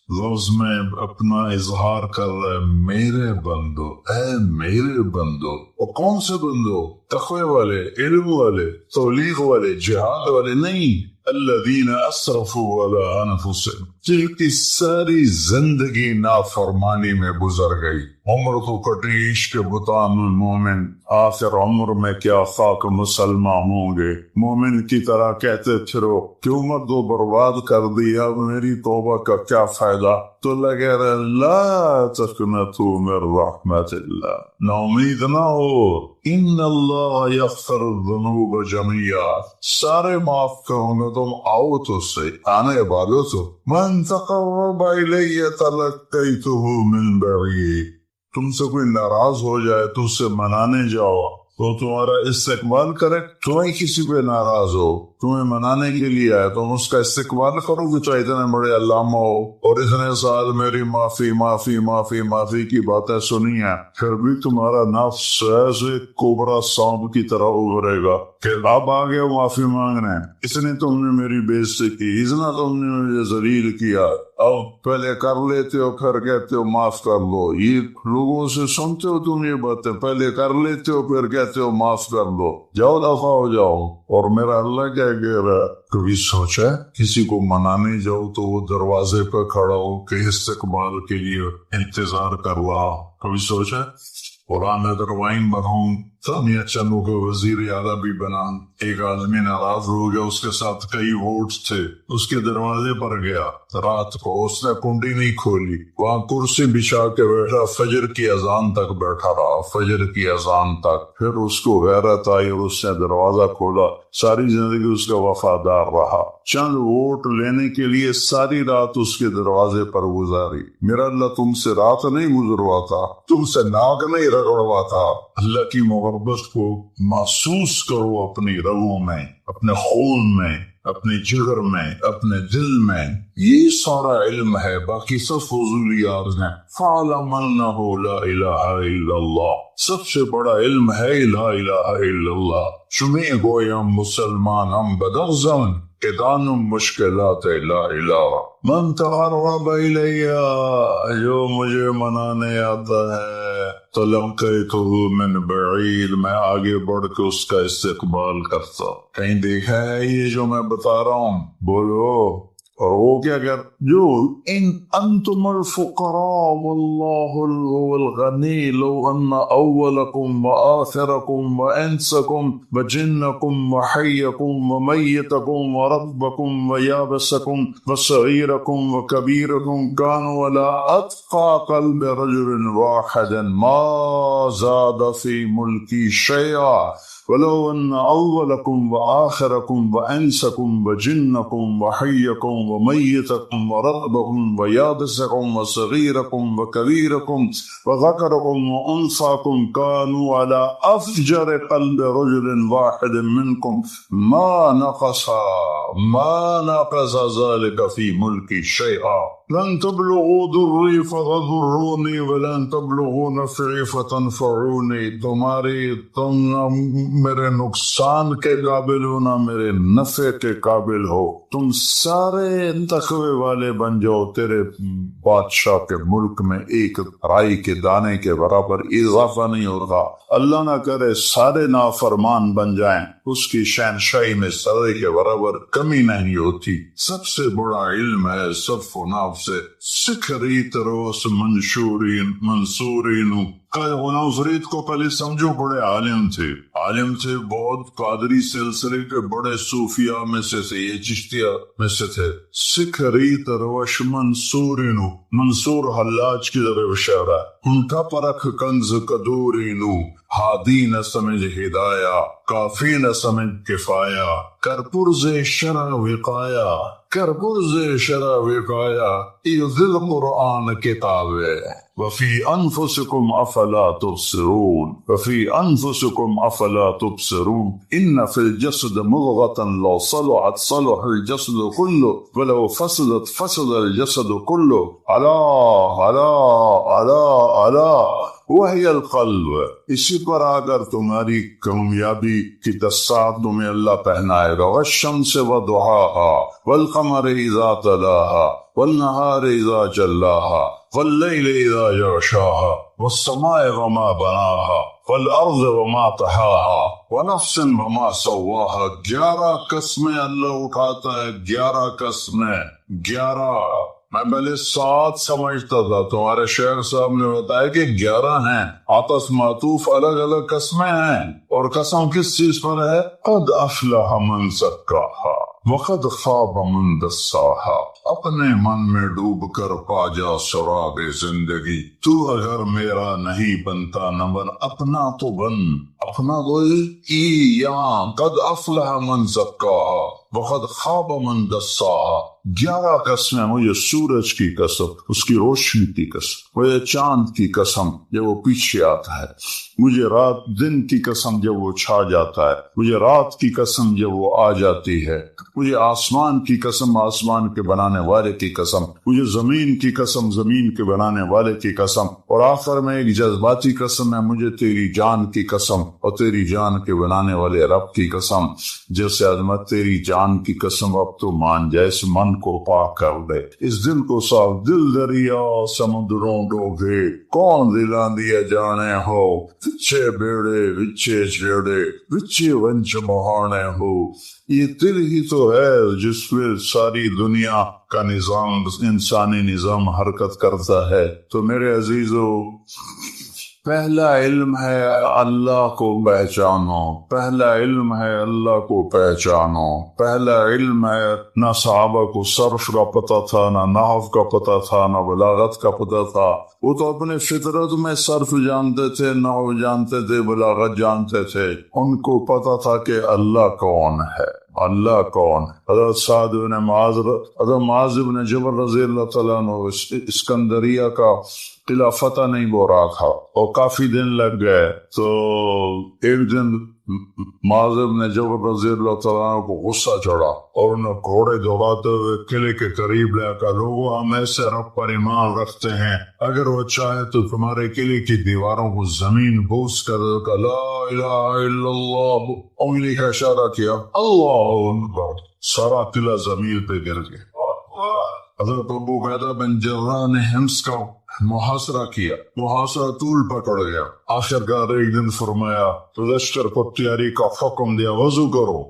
لفظ میں اپنا اظہار کر رہا ہے، میرے بندو، اے میرے بندو، اور کون سے بندو؟ تقوی والے، علم والے، تبلیغ والے، جہاد والے نہیں، الذین اسرفوا علی انفسہم، جن کی ساری زندگی نافرمانی میں گزر گئی۔ عمر تو کٹی عشق بطان المومن، آخر عمر میں کیا خاک مسلمان ہوں گے۔ مومن کی طرح کہتے پھرو کہ عمر تو برباد کر دی، اب میری توبہ کا کیا فائدہ؟ تو لگے رہے لا تقنطوا من رحمت اللہ، نا امید نہ ہو، ان اللہ یغفر الذنوب جميعا، سارے معاف کروں گا، تم آؤ تو صحیح، آنے والو تو من تقرب الی تلقیتہ من بعید، تم سے کوئی ناراض ہو جائے تو اسے منانے جاؤ تو تمہارا استقبال کرے۔ تمہیں کسی پہ ناراض ہو، تمہیں منانے کے لیے آئے، تم اس کا استقبال کرو گے تو اتنے بڑے علامہ ہو اور اتنے سال میری معافی معافی معافی معافی کی باتیں سنی ہیں، پھر بھی تمہارا نفس ایسے کوبرا سانپ کی طرح ابھرے گا کہ اب آگے معافی مانگنے، اس نے تم نے میری بے عزتی کی، اتنا تم نے مجھے ذلیل کیا، اب پہلے کر لیتے ہو پھر کہتے ہو معاف کر لو۔ یہ لوگوں سے سنتے ہو تم یہ باتیں، پہلے کر لیتے ہو پھر کہتے ہو معاف کر دو، جاؤ دفع ہو جاؤ۔ اور میرا اللہ کیا کہہ رہا ہے، کبھی سوچا کسی کو منانے جاؤ تو وہ دروازے پہ کھڑا ہو کہ استقبال کے لیے انتظار کر رہا، کبھی سوچا؟ قرآن ادروائن مرحوم ثانیہ چنو کو وزیر اعلیٰ بھی بنا، ایک آدمی ناراض ہو گیا، اس کے ساتھ کئی ووٹس تھے، اس کے دروازے پر گیا رات کو، اس نے کنڈی نہیں کھولی، وہاں کرسی بچھا کے بیٹھا، فجر کی اذان تک بیٹھا رہا، فجر کی اذان تک، پھر اس کو غیرت آئی اور اس نے دروازہ کھولا، ساری زندگی اس کا وفادار رہا، چند ووٹ لینے کے لیے ساری رات اس کے دروازے پر گزاری۔ میرا اللہ تم سے رات نہیں گزرواتا، تم سے ناک نہیں رگڑواتا۔ اللہ کی محبت کو محسوس کرو اپنی رگوں میں، اپنے خون میں، اپنے جگر میں، اپنے دل میں، یہ سارا علم ہے، باقی سب فضولیات ہیں۔ فَعْلَمْ أَنَّهُ لَا إِلَهَ إِلَّا اللَّهُ، سب سے بڑا علم ہے لا الہ الا اللہ۔ شمی گویم مسلمان ہم بدر زمن کہ دانم مشکلات لا الہ، من تقرب الیہ، جو مجھے منانے آتا ہے، تلقیتہ من بعید، میں آگے بڑھ کے اس کا استقبال کرتا۔ کہیں دیکھا ہے یہ جو میں بتا رہا ہوں؟ بولو۔ اور وہ کیا کر جو ان انتم الفقراء واللہ هو الغنی، لو ان اولکم وآخرکم وانسکم وجنکم وحیکم ومیتکم ورطبکم ویابسکم وصغیرکم وکبیرکم کانوا علی اتقى قلب رجل واحد ما زاد فی ملکی شیئا ولو ان اولکم وآخرکم وانسکم وجنکم وحیکم ومیتکم ورطبکم ویابسکم وصغیرکم وکبیرکم وذکرکم وانثاکم کانوا علی افجر قلب رجل واحد منکم ما نقص ذلك فی ملکی شیئا لن تبلغوا ضری فتضرونی ولن تبلغوا نفعی فتنفعونی، تم نہ میرے نقصان کے قابل ہو نہ میرے نفع کے قابل ہو، تم سارے تقوی والے بن جاؤ، تیرے بادشاہ کے ملک میں ایک رائی کے دانے کے برابر اضافہ نہیں ہوگا۔ اللہ نہ کرے سارے نافرمان بن جائیں، اس کی شہنشاہی میں سرے کے برابر کمی نہیں ہوتی۔ سب سے بڑا علم ہے صف و ناف سے سکھری تروس منصورین۔ غلام فرید کو پہلے سمجھو بڑے عالم تھے، بہت قادری سلسلے کے بڑے صوفیاء میں سے تھے، یہ چشتیہ میں سے تھے۔ سکھری تروش منصور حلاج کی طرف اشارہ ہے، ان کا پرکھ کنز کدورینو، ہادی نہ سمجھ ہدایہ، کافی نہ سمجھ کفایہ، کرپرز شرع وقایا، یہ ذی القرآن کتاب ہے وفی انفسکم افلا تبصرون وفی انفسکم افلا تبصرون ان فی الجسد مضغة لو صلحت صلح الجسد كله ولو فسدت فسد الجسد كله الا وہی القلب. اسی پر اگر تمہاری کامیابی کی دستار تمہیں اللہ پہنائے گا. والشمس وضحاها والقمر اذا تلاها والنهار اذا جلاها والليل اذا يغشاها والسماء وما بناها والارض وما طحاها ونفس وما سواها. 11 قسمیں اللہ اٹھاتا ہے. 11 قسمیں. 11. میں پہلے 7 سمجھتا تھا. تمہارے شیخ صاحب نے بتایا کہ 11 ہیں. عطف معطوف الگ الگ قسمیں ہیں. اور قسم کس چیز پر ہے؟ قد افلح من زکاہا وقد خاب من دساہا. اپنے من میں ڈوب کر پا جا سراغ زندگی. تو اگر میرا نہیں بنتا نہ بن اپنا تو بن. اپنا بول قد افلح من زکاہا وقد خواب من دساہا. 11 قسمیں. مجھے سورج کی قسم, اس کی روشنی کی قسم. مجھے چاند کی قسم جب وہ پیچھے آتا ہے. مجھے رات دن کی قسم جب وہ چھا جاتا ہے. مجھے رات کی قسم جب وہ آ جاتی ہے. مجھے آسمان کی قسم, آسمان کے بنانے والے کی قسم. مجھے زمین کی قسم, زمین کے بنانے والے کی قسم. اور آخر میں ایک جذباتی قسم ہے, مجھے تیری جان کی قسم اور تیری جان کے بنانے والے رب کی قسم. جیسے عظمت تیری جان کی قسم اب تو مان جائے. اس من کو پاک کر دے, اس دل کو صاف. دل دریا سمندروں ڈوبے کون دلا دیا جانے ہو. وچے بیڑے وچے چھیڑے وچے ونچ مہانے ہو. یہ دل ہی تو ہے جس میں ساری دنیا کا نظام, انسانی نظام حرکت کرتا ہے. تو میرے عزیزو, پہلا علم ہے اللہ کو پہچانو. پہلا علم ہے اللہ کو پہچانو. پہلا علم ہے, نہ صحابہ کو صرف کا پتہ تھا, نہ نحو کا پتہ تھا, نہ بلاغت کا پتہ تھا. وہ تو اپنے فطرت میں صرف جانتے تھے, نحو جانتے تھے, بلاغت جانتے تھے. ان کو پتہ تھا کہ اللہ کون ہے. اللہ کون؟ حضرت سعد بن معاذ, حضرت معاذ بن جبل رضی اللہ تعالیٰ عنہ اسکندریہ کا قلعہ فتح نہیں ہو رہا تھا اور کافی دن لگ گئے. تو ایک دن معاذ بن جبل رضی اللہ تعالیٰ عنہ کو غصہ چڑھا اور انہیں گھوڑے دوڑاتے ہوئے قلعے کے قریب لے کر, لوگوں ہم ایسے رب پر ایمان رکھتے ہیں اگر وہ چاہے تو تمہارے قلعے کی دیواروں کو زمین بوس کر لا الہ الا اللہ, انگلی کا اشارہ کیا, اللہ اکبر, سارا قلعہ زمین پہ گر گیا. حضرت ابو عبیدہ بن جراح نے حمص کا محاصرہ کیا. محاصرہ طول پکڑ گیا. آخرکار ایک دن فرمایا, لشکر کو تیاری کا حکم دیا, وضو کرو.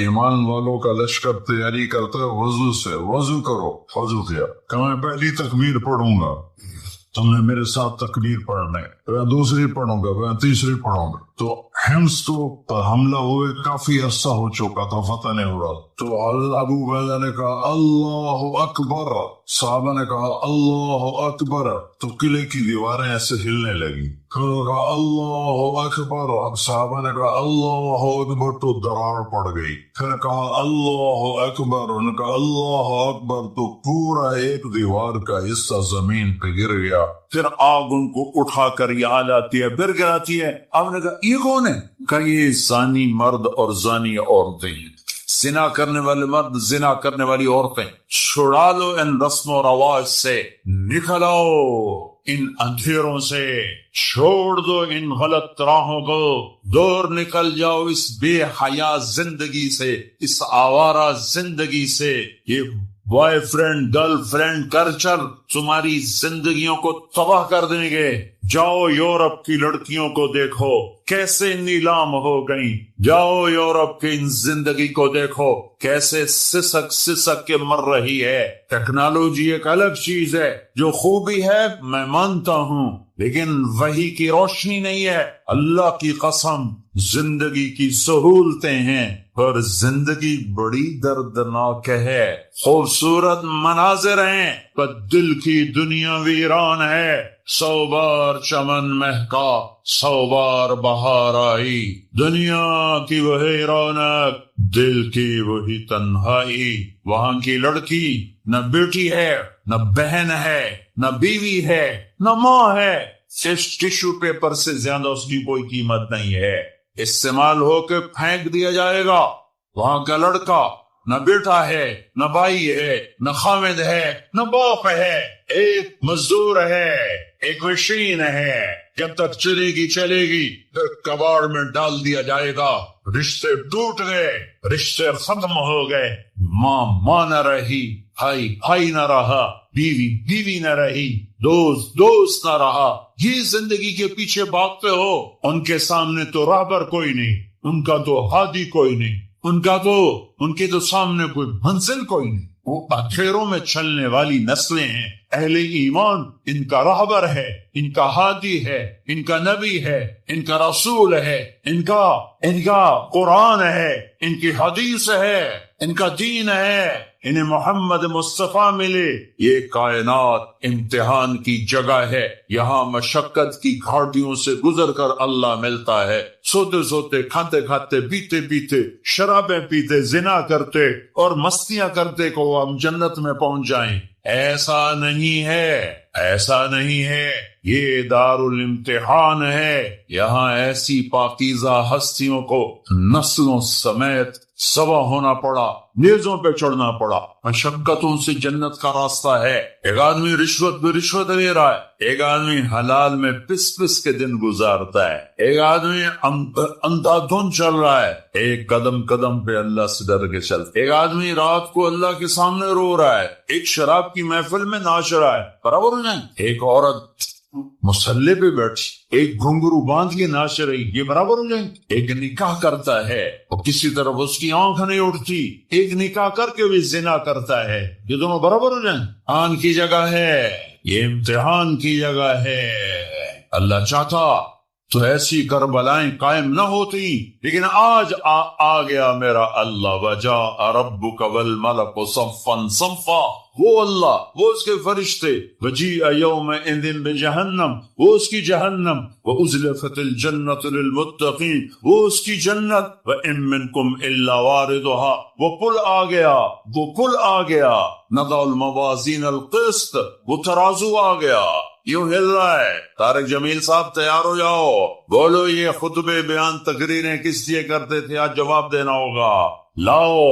ایمان والوں کا لشکر تیاری کرتا ہے وضو سے. وضو کرو. وضو کیا. کہ میں پہلی تکبیر پڑھوں گا, تم نے میرے ساتھ تکبیر پڑھنا ہے. میں دوسری پڑھوں گا, میں تیسری پڑھوں گا. تو حمص تو حملہ ہوئے کافی عرصہ ہو چکا تھا, فتح نہیں ہو رہا. تو حضرت ابو عبیدہ نے کہا اللہ اکبر. صحابہ نے کہا اللہ اکبر. تو قلعے کی دیواریں ایسے ہلنے لگی. کہا اللہ اکبر. اب صحابہ نے کہا اللہ اکبر, تو درار پڑ گئی. پھر کہا اللہ اکبر. انہوں نے کہا اللہ اکبر, تو پورا ایک دیوار کا حصہ زمین پہ گر گیا. پھر آگ ان کو اٹھا کر یہاں لاتی ہے, پھر گراتی ہے. آپ نے کہا یہ کون ہے؟ کہ یہ زانی مرد اور زانی عورتیں ہیں. زنا کرنے والے مرد, زنا کرنے والی عورتیں. چھڑا لو ان رسم و رواج سے, نکل آؤ ان اندھیروں سے, چھوڑ دو ان غلط راہوں کو, دور نکل جاؤ اس بے حیا زندگی سے, اس آوارہ زندگی سے. یہ boy friend girl friend culture تمہاری زندگیوں کو تباہ کر دیں گے. جاؤ یورپ کی لڑکیوں کو دیکھو کیسے نیلام ہو گئیں. جاؤ یورپ کی ان زندگی کو دیکھو کیسے سسک سسک کے مر رہی ہے. ٹیکنالوجی ایک الگ چیز ہے, جو خوبی ہے میں مانتا ہوں, لیکن وحی کی روشنی نہیں ہے. اللہ کی قسم زندگی کی سہولتیں ہیں پر زندگی بڑی دردناک ہے. خوبصورت مناظر ہیں پر دل کی دنیا ویران ہے. 100 بار چمن مہکا 100 بار بہار آئی, دنیا کی وہی رونق دل کی وہی تنہائی. وہاں کی لڑکی نہ بیٹی ہے نہ بہن ہے، نہ بیوی ہے، نہ ماں ہے، اس ٹشو پیپر سے زیادہ اس کی کوئی قیمت نہیں ہے۔ استعمال ہو کے پھینک دیا جائے گا۔ وہاں کا لڑکا نہ بیٹا ہے، نہ بھائی ہے، نہ خامد ہے، نہ باپ ہے، ایک مزدور ہے، ایک مشین ہے، جب تک چلے گی چلے گی، پھر کباڑ میں ڈال دیا جائے گا۔ رشتے ٹوٹ گئے، رشتے ختم ہو گئے، ماں ماں نہ رہی، بھائی بھائی نہ رہا، بیوی بیوی نہ رہی، دوست دوست نہ رہا۔ یہ زندگی کے پیچھے بھاگتے ہو، ان کے سامنے تو راہبر کوئی نہیں، ان کا تو ہادی کوئی نہیں، ان کے تو سامنے کوئی منزل کوئی نہیں۔ وہ اندھیروں میں چلنے والی نسلیں ہیں۔ اہل ایمان ان کا راہبر ہے، ان کا ہادی ہے، ان کا نبی ہے، ان کا رسول ہے، ان کا قرآن ہے، ان کی حدیث ہے، ان کا دین ہے، انہیں محمد مصطفیٰ ملے۔ یہ کائنات امتحان کی جگہ ہے، یہاں مشقت کی گھاٹیوں سے گزر کر اللہ ملتا ہے۔ سوتے سوتے، کھاتے کھاتے، پیتے پیتے، شرابیں پیتے، زنا کرتے اور مستیاں کرتے کو ہم جنت میں پہنچ جائیں، ایسا نہیں ہے، ایسا نہیں ہے۔ یہ دار الامتحان ہے، یہاں ایسی پاکیزہ ہستیوں کو نسلوں سمیت سوا ہونا پڑا، نیزوں پہ چڑھنا پڑا۔ مشقتوں سے جنت کا راستہ ہے۔ ایک آدمی رشوت پہ رشوت لے رہا ہے، ایک آدمی حلال میں پس پس کے دن گزارتا ہے، ایک آدمی اندھا دھن چل رہا ہے، ایک قدم قدم پہ اللہ سے ڈر کے چلتا، ایک آدمی رات کو اللہ کے سامنے رو رہا ہے، ایک شراب کی محفل میں ناچ رہا ہے، برابر ہو جائیں۔ ایک عورت مسلح پہ بیٹھی، ایک گھنگرو باندھ کے ناچ رہی، یہ برابر ہو جائیں۔ ایک نکاح کرتا ہے اور کسی طرف اس کی آنکھ نہیں اٹھتی، ایک نکاح کر کے بھی زنا کرتا ہے، یہ دونوں برابر ہو جائیں۔ آن کی جگہ ہے، یہ امتحان کی جگہ ہے۔ اللہ چاہتا تو ایسی کربلائیں قائم نہ ہوتی، لیکن آج آ گیا میرا اللہ۔ وجاء ربک والملک صفا صفا، وہ اللہ، وہ اس کے فرشتے، وجیء یومئذ بجہنم، وہ اس کی جہنم، وازلفت الجنۃ للمتقین، وہ اس کی جنت، وان منکم الا واردها، وہ پل آ گیا، وہ پل آ گیا، نضع الموازین القسط، وہ ترازو آ گیا، یوں ہل رہا ہے۔ طارق جمیل صاحب تیار ہو جاؤ، بولو یہ خطبے بیان تقریریں کس لیے کرتے تھے، آج جواب دینا ہوگا۔ لاؤ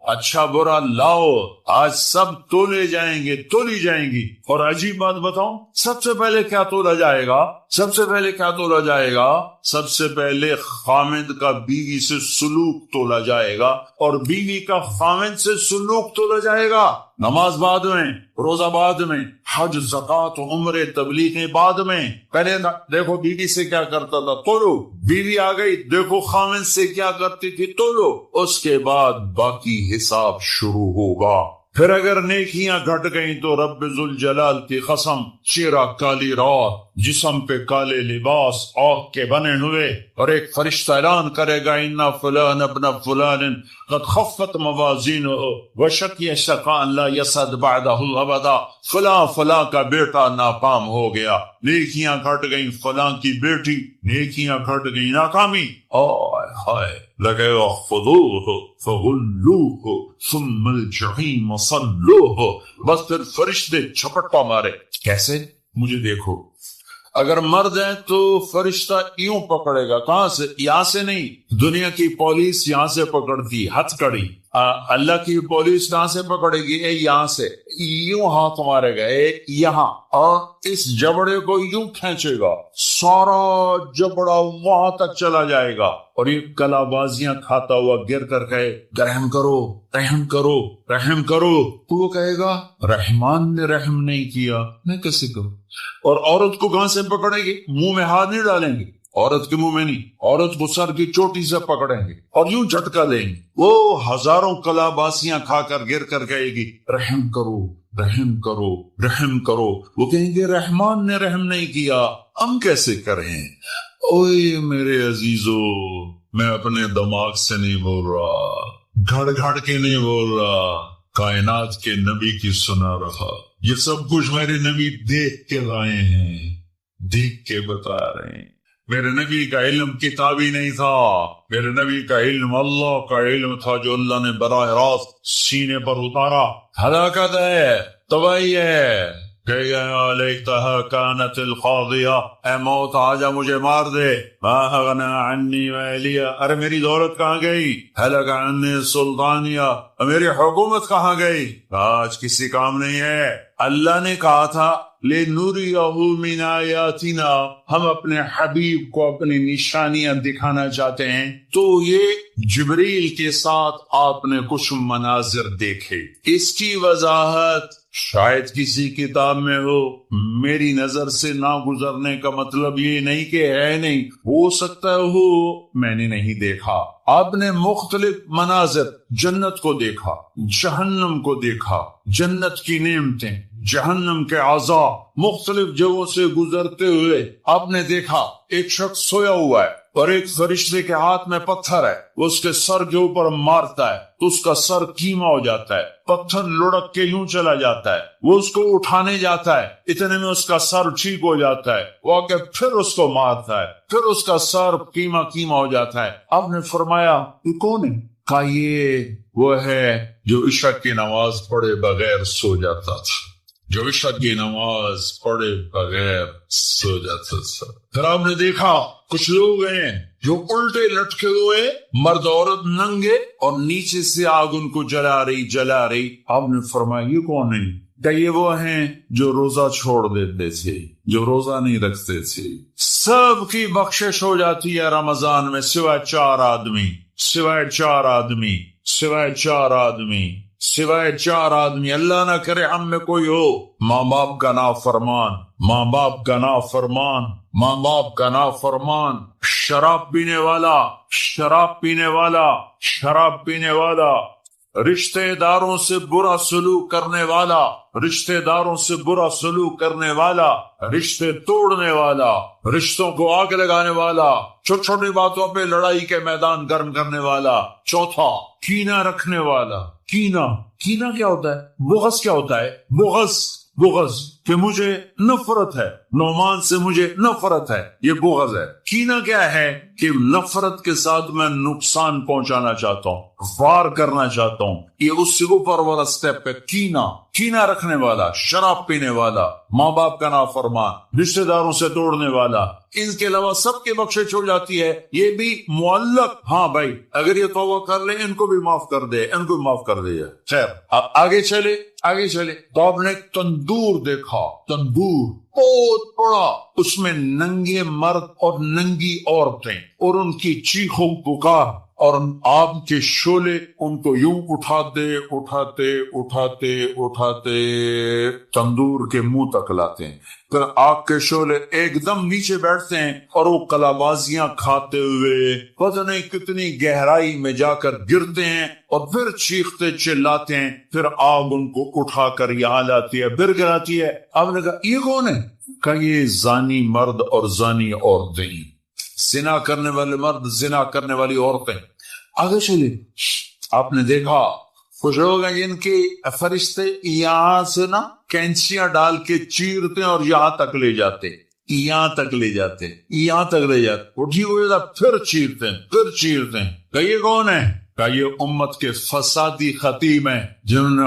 اچھا برا لاؤ، آج سب تولے جائیں گے، تولی جائیں گی۔ اور عجیب بات بتاؤں، سب سے پہلے کیا تولا جائے گا؟ سب سے پہلے کیا تولا جائے گا؟ سب سے پہلے خامد کا بیوی سے سلوک تولا جائے گا، اور بیوی کا خامد سے سلوک تولا جائے گا۔ نماز بعد میں، روزہ بعد میں، حج زکات عمرے تبلیغیں بعد میں۔ پہلے دیکھو بیوی سے کیا کرتا تھا، تولو، بیوی آ گئی، دیکھو خامد سے کیا کرتی تھی، تولو، اس کے بعد باقی حساب شروع ہوگا۔ پھر اگر نیکیاں گھٹ گئیں تو رب ذوالجلال کی قسم، چہرہ کالی رات، جسم پہ کالے لباس آگ کے بنے ہوئے، اور ایک فرشتہ اعلان کرے گا ان فلان ابن فلان قد خفت موازینہ وشقی شقاء لا یسعد بعدہ ابدا، فلاں فلاں کا بیٹا ناکام ہو گیا، نیکیاں گھٹ گئیں، فلاں کی بیٹی، نیکیاں گھٹ گئیں، ناکامی۔ آئے ہائے، لگے خذوہ فغلوہ ثم الجحیم صلوہ، بس پھر فرشتے چھپٹا مارے۔ کیسے؟ مجھے دیکھو، اگر مرد ہیں تو فرشتہ یوں پکڑے گا، کہاں سے؟ یہاں سے نہیں، دنیا کی پولیس یہاں سے پکڑتی، ہتھ کڑی۔ اللہ کی پولیس کہاں سے پکڑے گی؟ یہاں سے، یوں ہاتھ مارے گا، یہاں، اور اس جبڑے کو یوں کھینچے گا، سارا جبڑا وہاں تک چلا جائے گا، اور یہ کلا بازیاں کھاتا ہوا گر کر کہے رحم کرو، رحم کرو، رحم کرو، تو وہ کہے گا رحمان نے رحم نہیں کیا، میں کیسے کروں؟ اور عورت کو کہاں سے پکڑیں گے؟ منہ میں ہاتھ نہیں ڈالیں گے، عورت کے منہ میں نہیں، عورت کو سر کی چوٹی سے پکڑیں گے اور یوں جھٹکا دیں گے، وہ ہزاروں کلا باسیاں کھا کر گر کر کہے گی رحم کرو، رحم کرو، رحم کرو، وہ کہیں گے رحمان نے رحم نہیں کیا، ہم کیسے کریں؟ اوئے میرے عزیزو، میں اپنے دماغ سے نہیں بول رہا، گھڑ گھڑ کے نہیں بول رہا، کائنات کے نبی کی سنا رہا۔ یہ سب کچھ میرے نبی دیکھ کے لائے ہیں، دیکھ کے بتا رہے ہیں۔ میرے نبی کا علم کتابی نہیں تھا، میرے نبی کا علم اللہ کا علم تھا، جو اللہ نے براہ راست سینے پر اتارا۔ ہلاکت ہے تو وہی ہے کہ لیتها كانت القاضیہ، اے موت آجا مجھے مار دے، ما اغنى عنی مالیہ، ارے میری دولت کہاں گئی، ہلک عنی سلطانیہ، میری حکومت کہاں گئی، آج کسی کام نہیں ہے۔ اللہ نے کہا تھا لِنُرِيَهُ مِنْ آیَاتِنَا، ہم اپنے حبیب کو اپنی نشانیاں دکھانا چاہتے ہیں، تو یہ جبریل کے ساتھ آپ نے کچھ مناظر دیکھے۔ اس کی وضاحت شاید کسی کتاب میں ہو، میری نظر سے نہ گزرنے کا مطلب یہ نہیں کہ ہے نہیں، ہو سکتا ہو میں نے نہیں دیکھا۔ آپ نے مختلف مناظر، جنت کو دیکھا، جہنم کو دیکھا، جنت کی نعمتیں، جہنم کے عذاب، مختلف جگہوں سے گزرتے ہوئے آپ نے دیکھا ایک شخص سویا ہوا ہے اور ایک فرشتے کے ہاتھ میں پتھر ہے، وہ اس کے سر کے اوپر مارتا ہے تو اس کا سر کیما ہو جاتا ہے، پتھر لڑک کے یوں چلا جاتا ہے، وہ اس کو اٹھانے جاتا ہے، اتنے میں اس کا سر ٹھیک ہو جاتا ہے، وہ آ کے پھر اس کو مارتا ہے، پھر اس کا سر کیما ہو جاتا ہے۔ آپ نے فرمایا یہ کون ہے؟ کہا یہ وہ ہے جو عشاء کی نماز پڑھے بغیر سو جاتا تھا، جو عشاء کی نماز پڑھے بغیر سو جاتا تھا۔ پھر آپ نے دیکھا کچھ لوگ ہیں جو الٹے لٹکے ہوئے، مرد عورت ننگے، اور نیچے سے آگ ان کو جلا رہی۔ آپ نے فرمایا یہ کون ہے؟ کہ یہ وہ ہیں جو روزہ چھوڑ دیتے تھے، جو روزہ نہیں رکھتے تھے۔ سب کی بخشش ہو جاتی ہے رمضان میں سوائے چار آدمی، اللہ نہ کرے ہم میں کوئی ہو، ماں باپ کا نافرمان، شراب پینے والا، رشتہ داروں سے برا سلوک کرنے والا، رشتے توڑنے والا، رشتوں کو آگ لگانے والا، چھوٹی چھوٹی باتوں پہ لڑائی کے میدان گرم کرنے والا۔ چوتھا، کینہ رکھنے والا۔ کینہ کیا ہوتا ہے؟ بغض کیا ہوتا ہے؟ بغض کہ مجھے نفرت ہے، نعمان سے مجھے نفرت ہے، یہ بغض ہے۔ کینہ کیا ہے؟ کہ نفرت کے ساتھ میں نقصان پہنچانا چاہتا ہوں، وار کرنا چاہتا ہوں، یہ اس سے اوپر والا سٹیپ ہے۔ کینہ رکھنے والا، شراب پینے والا، ماں باپ کا نافرمان، رشتہ داروں سے توڑنے والا، ان کے علاوہ سب کے بخشش ہو جاتی ہے۔ یہ بھی معلق، ہاں بھائی اگر یہ توبہ کر لے ان کو بھی معاف کر دے، خیر اب آگے چلے تو آپ نے تندور دیکھا، تندور بہت بڑا، اس میں ننگے مرد اور ننگی عورتیں، اور ان کی چیخوں پکار، اور آگ کے شعلے ان کو یوں اٹھاتے تندور کے منہ تک لاتے ہیں، پھر آگ کے شعلے ایک دم نیچے بیٹھتے ہیں اور وہ کلابازیاں کھاتے ہوئے پتہ نہیں کتنی گہرائی میں جا کر گرتے ہیں، اور پھر چیختے چلاتے ہیں، پھر آگ ان کو اٹھا کر یہاں لاتی ہے، پھر گراتی ہے۔ آپ نے کہا یہ کون ہے؟ کہ یہ زانی مرد اور زانی عورتیں، زنا کرنے والے مرد، زنا کرنے والی عورتیں۔ آگے چلے، آپ نے دیکھا کچھ لوگ ہیں جن کے فرشتے یہاں سے نا کینچیاں ڈال کے چیرتے اور یہاں تک لے جاتے، وہ ٹھیک ہو جاتا، پھر چیرتے ہیں۔ کہ یہ کون ہے؟ کہ یہ امت کے فسادی خطیب ہیں جنہوں نے